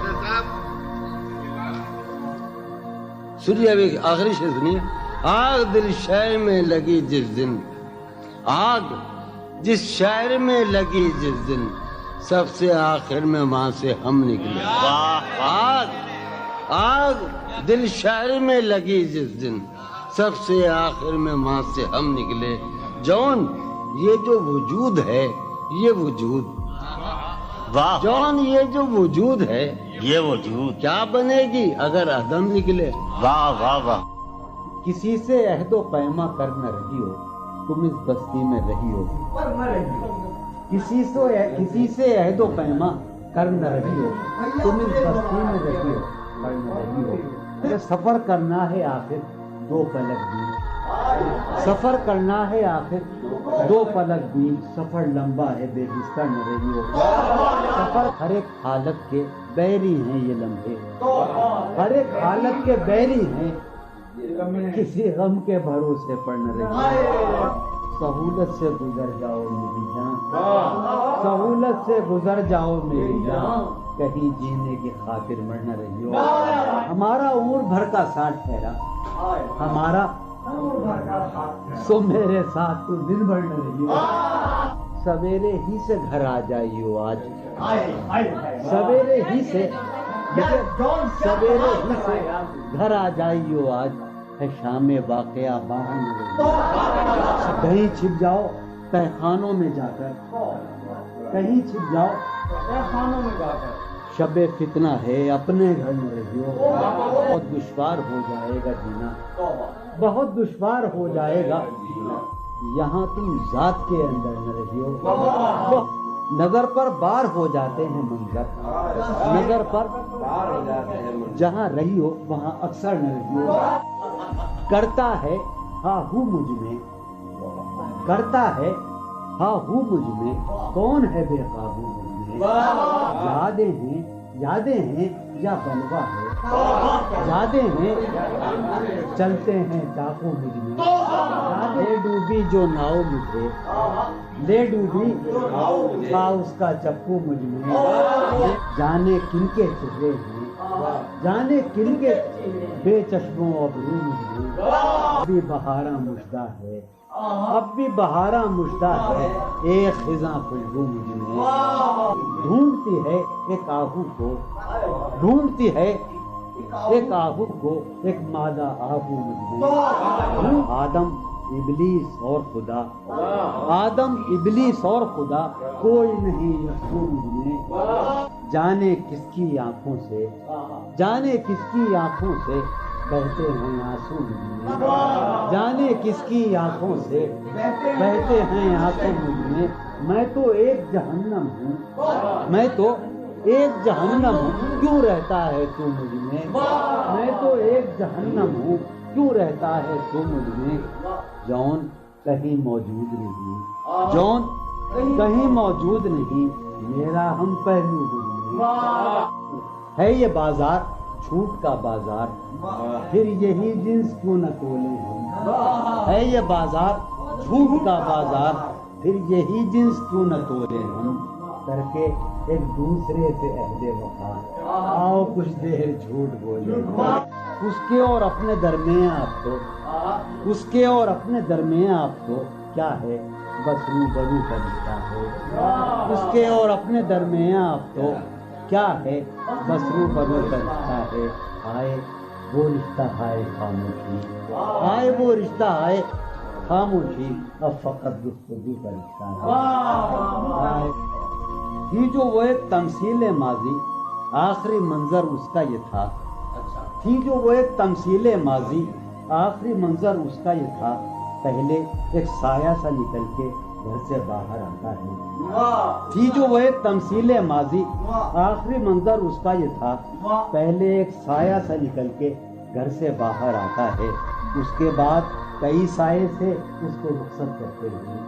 سنیے ابھی آخری شعر سنیے. آگ دل شہر میں لگی جس دن، آگ جس شہر میں لگی جس دن، سب سے آخر میں وہاں سے ہم نکلے. آگ دل شہر میں لگی جس دن، سب سے آخر میں وہاں سے ہم نکلے. جون یہ جو وجود ہے، یہ وجود، جون یہ جو وجود ہے، یہ وجود کیا بنے گی اگر عدم نکلے. واہ واہ واہ. کسی سے عہد و پیما کر نہ رہی ہو تم اس بستی میں رہی ہو. کسی سے عہد و پیما کر نہ رہی ہو تم اس بستی میں رہی ہو، کر نہ رہی ہو. یہ سفر کرنا ہے آخر دو پلک بھی، سفر کرنا ہے آخر دو پلک بھی. سفر لمبا ہے بے بستر نہ رہی ہو. سفر ہر ایک حالت کے بیری ہیں یہ لمحے، ہر ایک حالت کے بیری ہیں، کسی غم کے بھروسے پر نہ رہی ہو. سہولت سے گزر جاؤ میری جان، سہولت سے گزر جاؤ میری جان، کہیں جینے کی خاطر مر نہ رہی ہو. ہمارا عمر بھر کا ساتھ ٹھہرا، ہمارا سو میرے ساتھ تو دن بھر نہ رہی ہو. سویرے ہی سے گھر آ جائیو آج، سویرے ہی سے گھر آ جائیو آج، ہے شام واقعہ باہر نہ رہی ہو. کہیں چھپ جاؤ تہخانوں میں جا کر، کہیں چھپ جاؤ تہخانوں میں جا کر، شب فتنہ ہے اپنے گھر میں رہی ہو. بہت دشوار ہو جائے گا جینا، بہت دشوار ہو جائے گا جینا، یہاں تم ذات کے اندر نہ رہی ہو. نظر پر بار ہو جاتے ہیں منظر، نظر پر جہاں رہی ہو وہاں اکثر نہ رہی ہو. کرتا ہے ہاں ہوں مجھ میں، کرتا ہے ہاں ہوں مجھ میں، کون ہے بے قابو مجھ میں. یادیں ہیں یا بلوا ہے، یادیں ہیں چلتے ہیں ڈاکو مجھ میں. لے ڈوبی جو ناؤ مجھے، لے ڈوبی تھا اس کا چپو مجھ میں. جانے کن کے چہرے ہیں، جانے کن کے بے چشموں ابرو مجھ میں. اب بھی بہاراں مژدہ ہے، اب بھی بہاراں مژدہ ہے، ایک خزاں خوشبو مجھ میں. ڈھونڈتی ہے ایک آہو کو، ڈھونڈتی ہے ایک آہو کو ایک مادہ آہو مجھ میں، آدم ابلیس اور خدا، آدم ابلیس اور خدا، کوئی نہیں یسوع مجھ میں، جانے کس کی آنکھوں سے، جانے کس کی آنکھوں سے بہتے ہیں آنسو مجھ میں، جانے کس کی آنکھوں سے بہتے ہیں آنسو مجھ میں تو ایک جہنم ہوں، میں تو ایک جہنم ہوں، کیوں رہتا ہے تو مجھ میں تو ایک جہنم ہوں، کیوں رہتا ہے تو مجھ میں، جون کہیں موجود نہیں، جون کہیں موجود نہیں، میرا ہم پہلو مجھ میں، ہے یہ بازار جھوٹ کا بازار، پھر یہی جنس کیوں نہ تولیں ہم، ہے یہ بازار جھوٹ کا بازار، پھر یہی جنس کیوں نہ تولیں ہم، کر کے ایک دوسرے سے عہد وفا، آؤ کچھ دیر جھوٹ بولے، اس کے اور اپنے درمیان آپ تو، اس کے اور اپنے درمیان آپ تو کیا ہے، بس روبرو کا رشتہ ہے، اس کے اور اپنے درمیان آپ تو کیا ہے، بس روبرو کا رشتہ ہے، آئے وہ رشتہ ہے خاموشی، آئے وہ رشتہ ہے خاموشی، اب فقط گفتگو کا رشتہ ہے، تھی جو وہ ایک تمثیل ماضی، آخری منظر اس کا یہ تھا، تھی جو وہ ایک تمثیل ماضی، آخری منظر اس کا یہ تھا، پہلے ایک سایہ سا نکل کے گھر سے باہر آتا ہے، تھی جو وہ ایک تمثیل ماضی، آخری منظر اس کا یہ تھا، پہلے ایک سایہ سا نکل کے گھر سے باہر آتا ہے، اس کے بعد کئی سائے سے اس کو رخصت کرتے ہیں،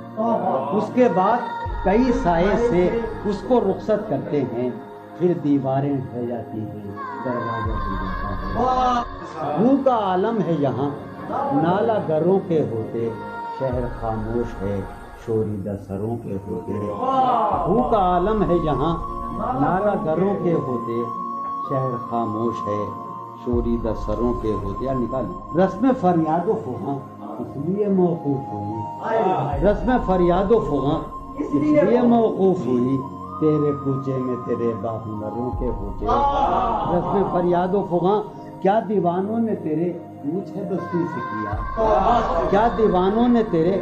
اس کے بعد کئی سائے سے اس کو رخصت کرتے ہیں، پھر دیواریں ڈھہ جاتی ہیں، دروازہ کھل جاتا ہے، روح کا عالم ہے یہاں، نالا گروں کے ہوتے، شہر خاموش ہے، شوریدہ سروں کے ہوتے، روح کا عالم ہے یہاں، نالا گروں کے ہوتے، شہر خاموش ہے، شوریدہ سروں کے ہوتے، نکال رسم فریاد و فغاں اس لیے موقوف ہوئی، رسم فریاد و فغاں اس لیے موقوف ہوئی، تیرے کوچے میں تیرے باہنروں کے ہوتے، رسم فریاد و فغاں کیا دیوانوں نے تیرے پوچھ ہے بستی سے کیا، کیا دیوانوں نے تیرے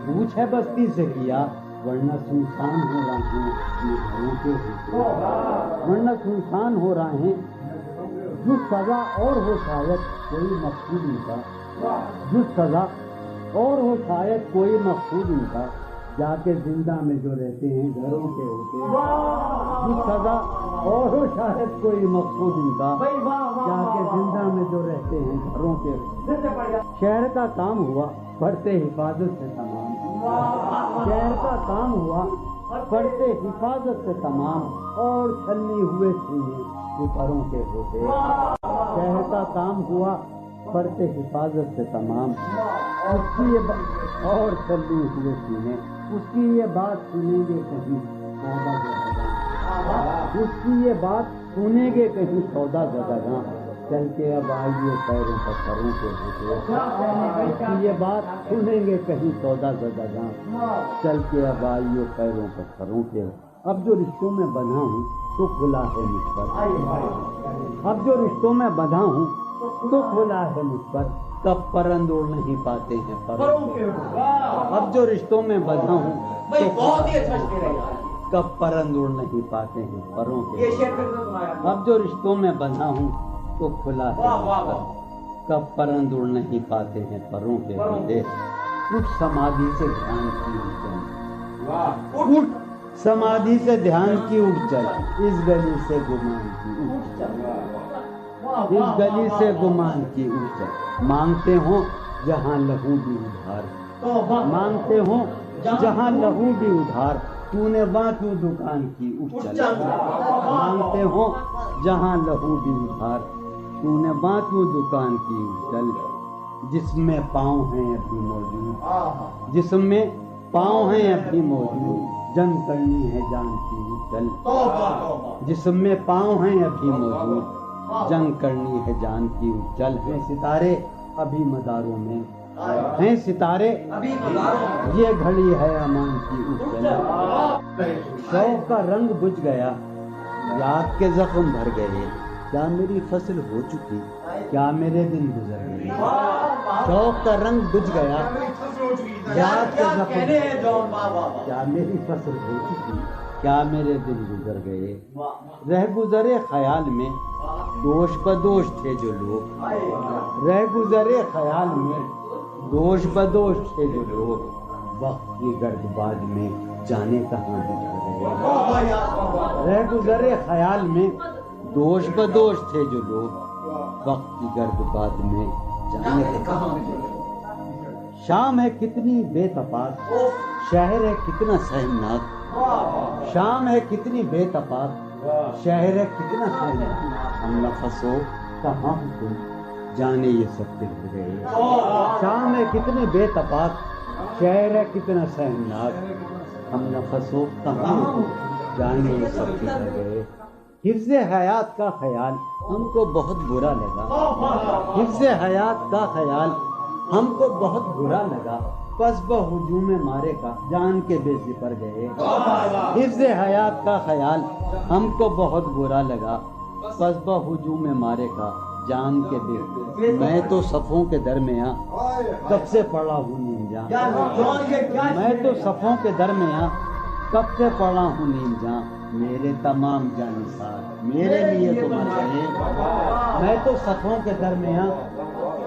پوچھ ہے بستی سے کیا، ورنہ سنسان ہو رہے ہیں گھروں کے ہوتے، ورنہ سنسان ہو رہے ہیں، جو سزا اور ہو شاید کوئی مقصود ان کا، جو سزا اور ہو شاید کوئی مقصود ان کا، جا کے زندہ میں جو رہتے ہیں گھروں کے ہوتے، جو سزا اور ہو شاید کوئی مقصود ان کا، جا کے زندہ میں جو رہتے ہیں گھروں کے ہوتے، شہر کا کام ہوا پڑھتے حفاظت سے تمام، شہر کا کام ہوا پڑھتے حفاظت سے تمام، اور چھلنی ہوئے سینے پروں کے ہوتے، شہر کا کام ہوا پڑھتے حفاظت سے تمام، اس کی یہ اور چھلنی ہوئے سینے، اس کی یہ بات سنیں گے کہیں سودا زدگاں، اس کی یہ بات سنیں گے کہیں سودا زدگاں، چل کے اب آئیے پیروں پر سروں کے ہوتے، اس کی یہ بات سنیں گے کہیں سودا زدگاں، چل کے اب آئیے پیروں پر سروں کے، اب جو رشتوں میں بندھا ہوں تو کھلا ہے مجھ پر، اب جو رشتوں میں بندھا ہوں تو کھلا ہے مجھ پر، کب پرند اڑ نہیں پاتے ہیں پروں کے، اب جو رشتوں میں بندھا ہوں تو کب پرند اڑ نہیں پاتے ہیں پروں کے، اب جو رشتوں میں بندھا ہوں تو کھلا ہے مجھ پر، کب پرند اڑ نہیں پاتے ہیں پروں کے ہوتے، اٹھ سمادھی سے دھیان کی اٹھ، اٹھ سمادھی سے دھیان کی اٹھ چل، اس گلی سے گمان کی اٹھ چل، اس گلی سے گمان کی اٹھ چل، مانگتے ہوں جہاں لہو بھی ادھار، مانگتے ہوں جہاں لہو بھی ادھار، تو نے وہاں کیوں دکان کی اٹھ چل، مانگتے ہوں جہاں لہو بھی ادھار، تو نے وہاں کیوں دکان کی اٹھ چل، جسم میں پاؤں ہیں ابھی موجود، جسم میں پاؤں ہیں ابھی موجود، جنگ کرنی ہے جان کی اٹھ چل، جسم میں پاؤں ہیں ابھی موجود، جنگ کرنی ہے جان کی اٹھ چل، ہیں ستارے ابھی مداروں میں، ہیں ستارے یہ گھڑی ہے امان کی اٹھ چل، شوق کا رنگ بجھ گیا، یاد کے زخم بھر گئے، کیا میری فصل ہو چکی، کیا میرے دن گزر گئے، شوق کا رنگ بجھ گیا، یاد کے زخم، کیا میری فصل ہو چکی، کیا میرے دن گزر گئے، رہ گزرے خیال میں دوش بدوش تھے جو لوگ، رہ گزرے خیال میں دوش بدوش تھے جو لوگ، وقت کی گرد باد میں جانے کہاں بچھ گئے، رہ گزرے خیال میں دوش بدوش تھے جو لوگ، وقت کی گرد باد میں جانے کہاں بچھ گئے، شام ہے کتنی بے تفاق، شہر ہے کتنا سہمناک، شام ہے کتنی بے تفاق، شہر ہے کتنا سہمناک، ہم نفس ہو کہاں تم جانے یہ سب پگھل گئے، شام ہے کتنی بے تفاق، شہر ہے کتنا سہمناک، ہم نفس ہو کہاں تم جانے یہ سب پگھل گئے، حفظ حیات کا خیال ہم کو بہت برا لگا، حفظ حیات کا خیال ہم کو بہت برا لگا، پس بہجوم مارے کا جان کے بے سپر گئے، حفظ حیات کا خیال ہم کو بہت برا لگا، پس بہجوم مارے کا جان کے بے، میں تو صفوں کے درمیاں کب سے پڑا ہوں نیم جاں، میں تو صفوں کے درمیاں کب سے پڑا ہوں نیم جاں، میرے تمام جانثار میرے لیے تو مر گئے، میں تو صفوں کے درمیان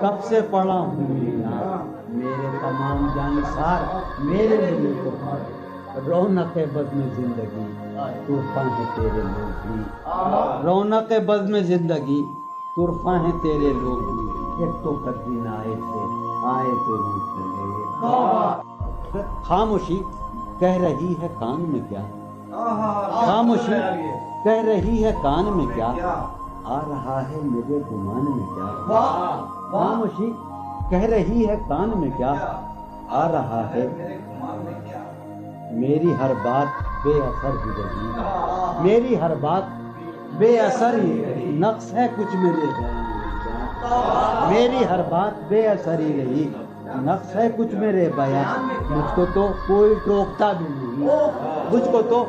کب سے پڑا ہوں نیم جاں، میرے تمام جانثار میرے لیے تو مر گئے، رونق بزم زندگی طرفاں ہیں تیرے لوگ بھی، رونق بزم زندگی طرفاں ہیں تیرے لوگ بھی، ایک تو قدین آئے تھے آئے تو روٹ چلے، خاموشی کہہ رہی ہے کان میں کیا، خاموشی کہہ رہی ہے کان میں کیا، آ رہا ہے میرے گمان میں کیا، خاموشی کہہ رہی ہے کان میں کیا، آ رہا ہے میری ہر بات بے اثر ہی رہی، میری ہر بات بے اثر ہی رہی، نقص ہے کچھ میرے بیان میں کیا، میری ہر بات بے اثر ہی رہی، نقص ہے کچھ میرے بیان، مجھ کو تو کوئی ٹوکتا بھی نہیں، مجھ کو تو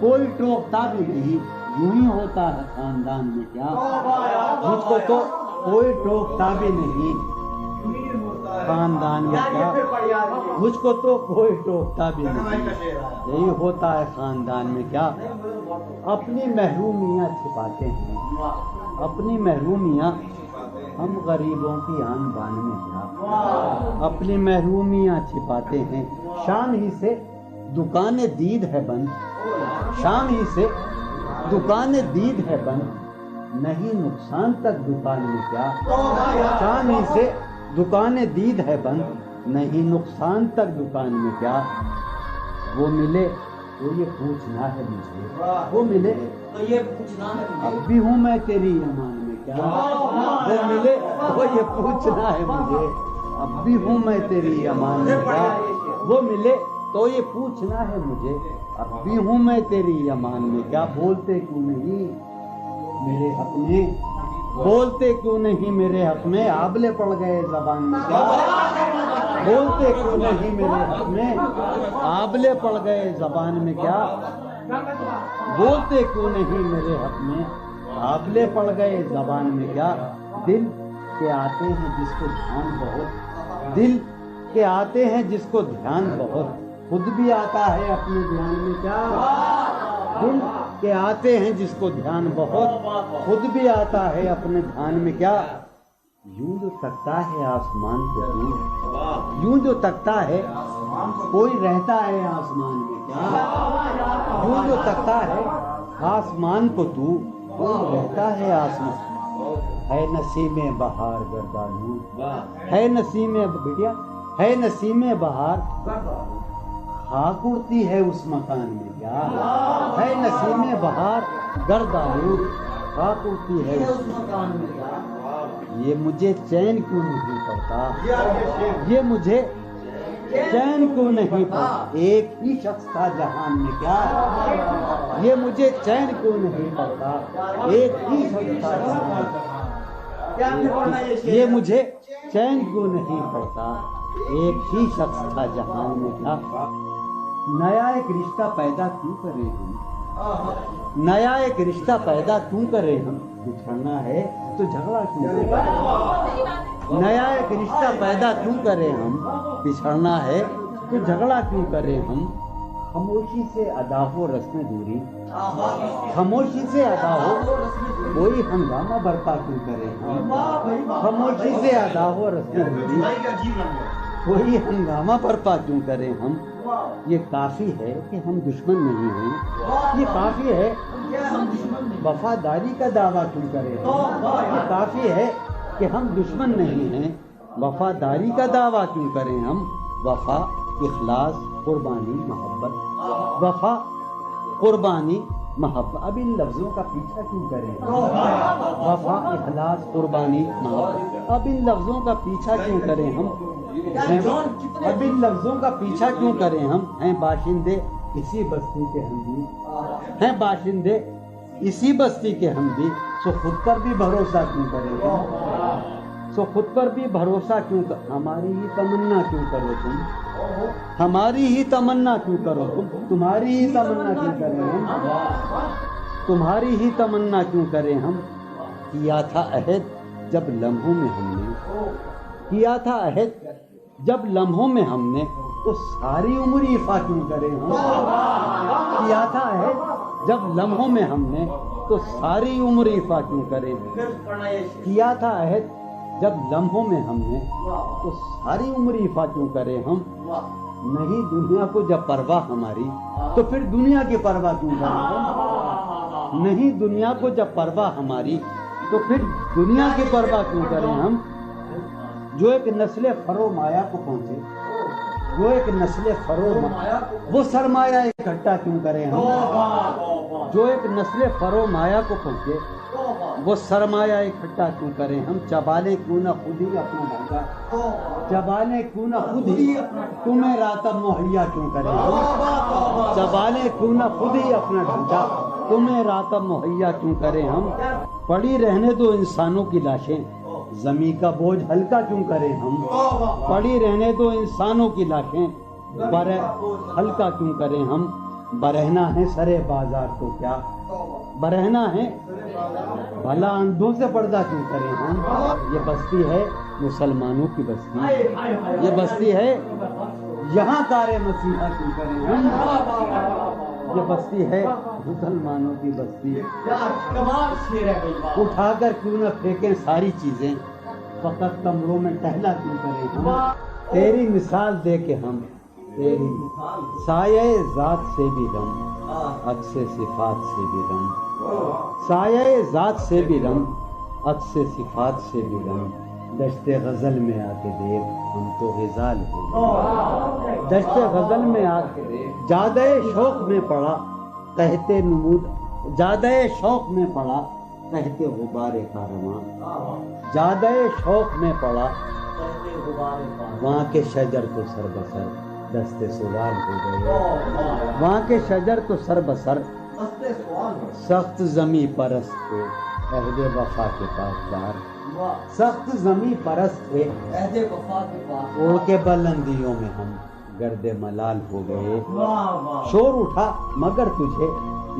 کوئی ٹوکتا بھی نہیں، یوں ہی ہوتا ہے خاندان میں کیا، مجھ کو تو کوئی ٹوکتا بھی نہیں خاندان میں کیا، مجھ کو تو کوئی ٹوکتا بھی نہیں، یہی ہوتا ہے خاندان میں کیا، اپنی محرومیاں چھپاتے ہیں، اپنی محرومیاں ہم غریبوں کی آن بان میں کیا، اپنی محرومیاں چھپاتے ہیں، شام ہی سے دکان دید ہے بند، شام ہی سے دکان دید ہے بند، نہیں نقصان تک دکان میں کیا، شام ہی سے دکان دید ہے بند، نہیں نقصان تک دکان میں کیا، وہ ملے تو یہ پوچھنا ہے مجھے، وہ ملے تو یہ پوچھنا ہے، اب بھی ہوں میں تیری امان میں کیا، وہ ملے تو یہ پوچھنا ہے مجھے، اب بھی ہوں میں تیری امان میں کیا، وہ ملے تو یہ پوچھنا ہے مجھے، اب بھی ہوں میں تیری امان میں کیا، بولتے کیوں نہیں میرے حق میں، بولتے کیوں نہیں میرے حق میں، آبلے پڑ گئے زبان میں کیا، بولتے کیوں نہیں میرے حق میں، آبلے پڑ گئے زبان میں کیا، بولتے کیوں نہیں میرے حق میں، آبلے پڑ گئے زبان میں کیا، دل کے آتے ہیں جس کو دھیان بہت، دل کے آتے ہیں جس کو دھیان بہت، خود بھی آتا ہے اپنے دھیان میں کیا، دل کے آتے ہیں جس کو دھیان بہت، خود بھی آتا ہے اپنے دھیان میں کیا، یوں جو تکتا ہے آسمان کو تو، یوں جو تکتا ہے کوئی رہتا ہے آسمان میں کیا، یوں جو تکتا ہے آسمان کو تو، کوئی رہتا ہے آسمان، ہے نسیم بہار گردالو، ہے نسیم بٹیا، ہے نسیم بہار خاک اڑتی ہے اس مکان میں کیا، ہے نسیم بہار گرد آلود خاک اڑتی ہے اس مکان میں کیا، یہ مجھے چین کیوں نہیں پڑتا، یہ مجھے چین کیوں نہیں پڑتا، ایک ہی شخص تھا جہان میں کیا، یہ مجھے چین کیوں نہیں پڑتا، ایک ہی شخص تھا جہان میں، یہ مجھے چین کیوں نہیں پڑتا، ایک ہی شخص تھا جہان میں کیا، نیا ایک رشتہ پیدا کیوں کرے ہم، نیا ایک رشتہ پیدا کیوں کریں ہم؟ بچھڑنا ہے تو جھگڑا کیوں کریں؟ نیا ایک رشتہ پیدا کیوں کریں ہم؟ بچھڑنا ہے تو جھگڑا کیوں کریں ہم؟ خاموشی سے ادا ہو رسم دوری، خاموشی سے ادا ہو، کوئی ہنگامہ برپا کیوں کریں ہم؟ خاموشی سے ادا ہو رسم دوری، کوئی ہنگامہ برپا کیوں کریں ہم؟ یہ کافی ہے کہ ہم دشمن نہیں ہیں، یہ کافی ہے وفاداری کا دعویٰ کیوں کریں ہم؟ یہ کافی ہے کہ ہم دشمن نہیں ہیں، وفاداری کا دعویٰ کیوں کریں ہم؟ وفا، اخلاص، قربانی، محبت، وفا، قربانی، محبت، اب ان لفظوں کا پیچھا کیوں کریں ہم؟ وفا، اخلاص، قربانی، محبت، اب ان لفظوں کا پیچھا کیوں کریں ہم؟ اب ان لفظوں کا پیچھا کیوں کریں ہم؟ ہیں باشندے اسی بستی کے ہم بھی، ہیں باشندے اسی بستی کے ہم بھی، سو خود پر بھی بھروسہ کیوں کریں ہم؟ سو خود پر بھی بھروسہ کیوں ہماری ہی تمنا کیوں کرو تم، ہماری ہی تمنا کیوں کرو تم، تمہاری ہی تمنا کیوں کریں ہم، تمہاری ہی تمنا کیوں کریں ہم؟ کیا تھا عہد جب لمحوں میں ہم نے، کیا تھا عہد جب لمحوں میں ہم نے، تو ساری عمر ایفا کیوں کریں ہم؟ کیا تھا عہد جب لمحوں میں ہم نے، تو ساری عمر ایفا کیوں کریں؟ کیا تھا عہد جب لمحوں میں ہم نے، تو ساری عمر ایفا کیوں کریں ہم؟ نہیں دنیا کو جب پرواہ ہماری، تو پھر دنیا کی پرواہ کیوں کریں ہم؟ نہیں دنیا کو جب پرواہ ہماری، تو پھر دنیا کی پرواہ کیوں کریں ہم؟ جو ایک نسل فرو مایا کو پہنچے، جو ایک نسل فرو وہ سرمایہ اکٹھا کیوں کریں ہم؟ جو ایک نسل فرو مایا کو پہنچے وہ سرمایہ اکٹھا کیوں کریں ہم؟ چبالیں کیوں نہ خود ہی اپنا ڈھانچہ، چبالیں کیوں نہ خود ہی تمہیں راتب مہیا کیوں کریں ہم؟ چبالیں کیوں نہ خود ہی اپنا ڈھانچہ، تمہیں راتب مہیا کیوں کریں ہم؟ پڑی رہنے دو انسانوں کی لاشیں، زمین کا بوجھ ہلکا کیوں کریں ہم؟ پڑی رہنے دو انسانوں کی لاشیں، ہلکا کیوں کریں ہم؟ برہنا ہے سرے بازار تو کیا، برہنا ہے بھلا اندھوں سے پردہ کیوں کریں ہم؟ یہ بستی ہے مسلمانوں کی بستی، یہ بستی ہے یہاں کار مسیحا کیوں کریں ہم؟ یہ بستی ہے مسلمانوں کی بستی، اٹھا کر کیوں نہ پھینکیں ساری چیزیں، فقط کمروں میں ٹہلا کیوں کریں ہم؟ تیری مثال دے کے ہم، تیری سایہ ذات سے بھی رم، عکس صفات سے بھی رم، سایہ ذات سے بھی رم، عکس صفات سے بھی رم، دشت غزل میں آ کے دیکھ ہم تو غزال ہو گئے، دشت غزل میں آ کے دیکھ، جادہ شوق میں پڑا کہتے نمود، جادہ شوق میں پڑا کہتے غبار کارواں، جادہ شوق میں پڑا وہاں کے شجر تو سر بسر دست سوال ہو گئے، وہاں کے شجر تو سر بسر سخت زمیں پرست تھے عہد وفا کے پاسدار، سخت زمیں پرست تھے اڑ کے بلندیوں میں ہم گرد ملال ہو گئے، شور اٹھا مگر تجھے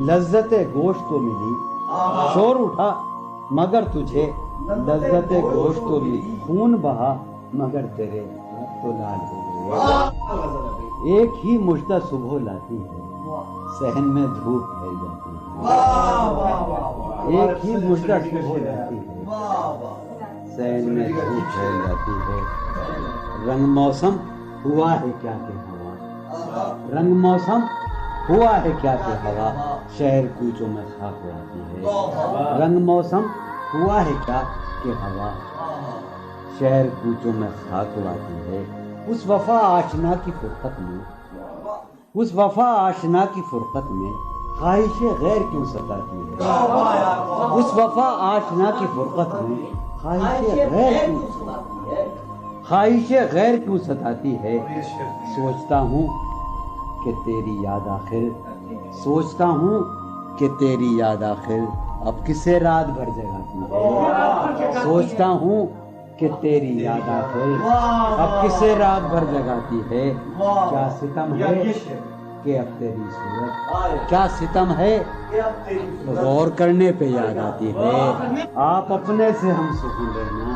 لذت گوشت تو ملی، شور اٹھا مگر تجھے لذت گوشت تو ملی، خون بہا مگر تیرے ہاتھ تو لال ہو گئے، ایک ہی مژدہ صبح لاتی ہے صحن میں دھوپ پھیل جاتی ہے، ایک ہی مژدہ صبح لاتی ہے صحن میں دھوپ پھیل جاتی ہے، رنگ موسم ہوا ہے کیا کہ ہوا، رنگ موسم ہوا ہے کیا کہ ہوا شہر کوچوں میں خاک اڑاتی ہے، رنگ موسم ہوا ہے کیا کہ ہوا شہر کوچوں میں خاک اڑاتی ہے، اس وفا آشنا کی فرقت میں، اس وفا آشنا کی فرقت میں خواہش غیر کیوں ستاتی ہے، اس وفا آشنا کی فرقت میں خواہش غیر کیوں ستاتی ہے، سوچتا ہوں کہ تیری یاد آخر، سوچتا ہوں کہ تیری یاد آخر اب کسے رات بھر جگاتی ہے، سوچتا ہوں کہ تیری یاد آخر اب کسے رات بھر جگاتی ہے، کیا ستم ہے کہ اب تیری صورت کیا ستم ہے غور کرنے پہ یاد آتی ہے. آپ اپنے سے ہم سکون رہنا,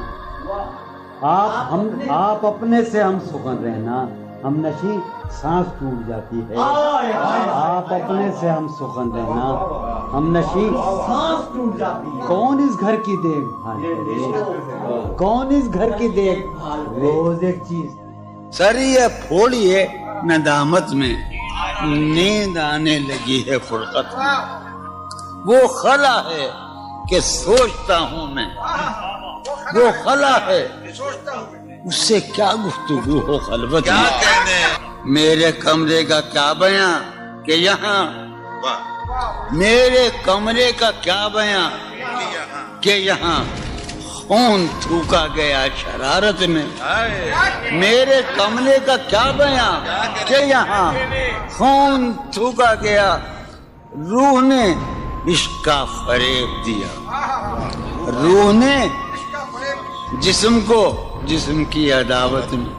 آپ اپنے سے ہم سکون رہنا, ہم نشی سانس ٹوٹ جاتی ہے. آپ اپنے سے ہم سخن رہنا, ہم نشی سانس ٹوٹ جاتی ہے. کون اس گھر کی دیکھ بھال کرے, کون اس گھر کی دیکھ بھال, روز ایک چیز سر یہ پھوڑیے ندامت میں, نیند آنے لگی ہے فرقت میں. وہ خلا ہے کہ سوچتا ہوں میں, وہ خلا ہے اس سے کیا گفتگو ہو خلوت میں. میرے کمرے کا کیا بیاں کہ یہاں, میرے کمرے کا کیا بیاں کہ یہاں خون تھوکا گیا شرارت میں. میرے کمرے کا کیا بیاں کہ یہاں خون تھوکا گیا, روح نے عشق کا فریب دیا, روح نے جسم کو جسم کی عداوت میں.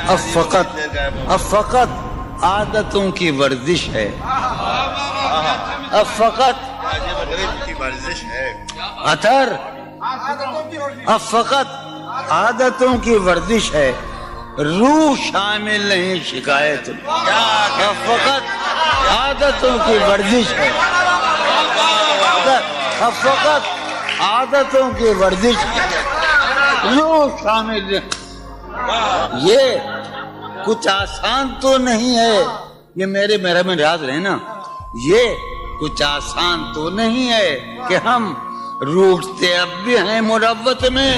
اب فقط عادتوں کی ورزش ہے, اب فقط اثر, اب فقط عادتوں کی ورزش ہے, روح شامل نہیں شکایت. اب فقط عادتوں کی ورزش ہے, اب فقط عادتوں کی ورزش روح شامل نہیں. یہ کچھ آسان تو نہیں ہے, یہ میرا میں یاد رہے نا, یہ کچھ آسان تو نہیں ہے کہ ہم روٹتے اب بھی ہیں مروت میں.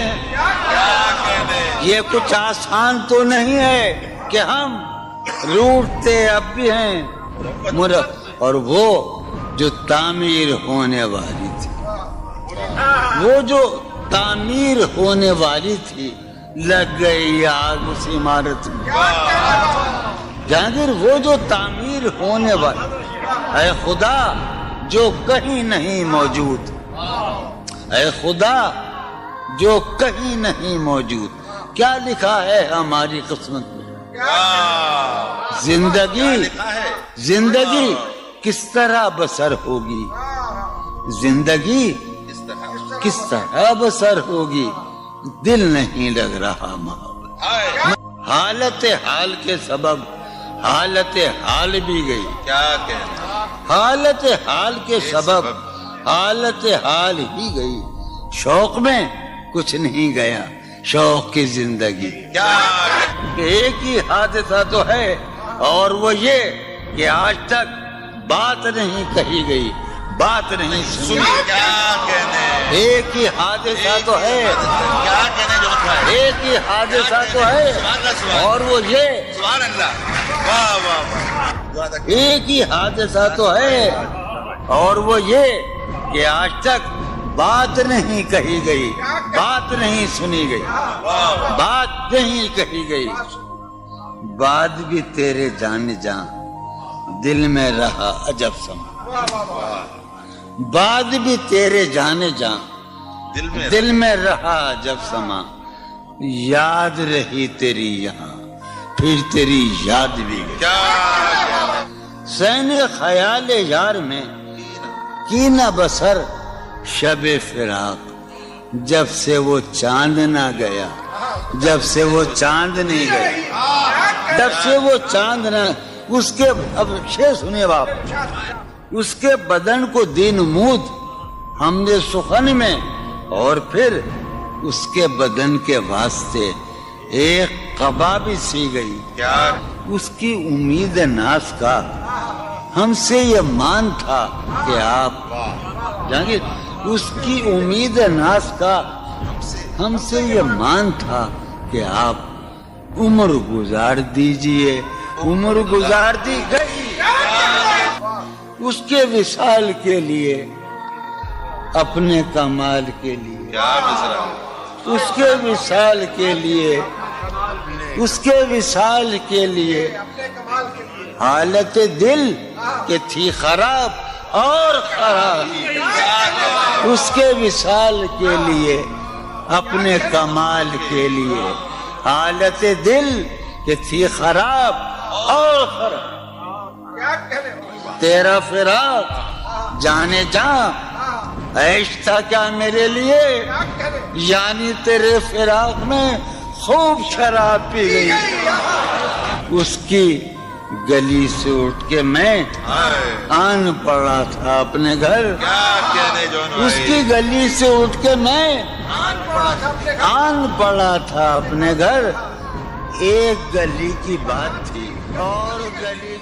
یہ کچھ آسان تو نہیں ہے کہ ہم روٹتے اب بھی ہیں مروت. اور وہ جو تعمیر ہونے والی تھی, وہ جو تعمیر ہونے والی تھی, لگ گئی آگ اس عمارت میں. جہانگیر وہ جو تعمیر ہونے والی, اے خدا جو کہیں نہیں موجود, اے خدا جو کہیں نہیں موجود, کیا لکھا ہے ہماری قسمت میں. زندگی کس طرح بسر ہوگی, زندگی کس طرح بسر ہوگی, دل نہیں لگ رہا محبت. حالت حال کے سبب حالت حال بھی گئی, حالت حال کے سبب حالت حال ہی گئی. شوق میں کچھ نہیں گیا, شوق کی زندگی. ایک ہی حادثہ تو ہے اور وہ یہ کہ آج تک بات نہیں کہی گئی, بات نہیں سنی. ایک ہی حادثہ تو ہے, ایک ہی حادثہ تو ہے اور وہ یہ, ایک ہی حادثہ تو ہے اور وہ یہ کہ آج تک بات نہیں کہی گئی, بات نہیں سنی گئی, بات نہیں کہی گئی. بات بھی تیرے جان جان دل میں رہا عجب سما, بات بھی تیرے جانے جان دل میں رہا عجب سما. یاد رہی تیری یہاں پھر تیری یاد بھی گئی. سین خیال یار میں کی نہ بسر شب فراق, جب سے وہ چاند نہ گیا, جب سے وہ چاند نہیں گیا, جب سے وہ چاند نہ, اس کے اب شعر سنیے باپ, اس کے بدن کو دین مود ہم نے سخن میں, اور پھر اس کے بدن کے واسطے ایک قبا بھی سی گئی. اس کی امید ناز کا ہم سے یہ مان تھا کہ آپ جانگیر, اس کی امید ناز کا ہم سے یہ مان تھا کہ آپ عمر گزار دیجئے. عمر گزار دی گئی اس کے وصال کے لیے, اپنے کمال کے لیے, اس کے وصال کے لیے, اس کے وصال کے لیے. حالت دل کہ تھی خراب اور خراب, اس کے وصال کے لیے, اپنے کمال کے لیے. حالت دل کہ تھی خراب اور خراب. تیرا فراق جانے جا عیش تھا کیا میرے لیے, یعنی تیرے فراق میں خوب شراب پی گئی. اس کی گلی سے اٹھ کے میں آن پڑا تھا اپنے گھر. اس کی گلی سے اٹھ کے میں آن پڑا تھا اپنے گھر. ایک گلی کی بات تھی اور گلی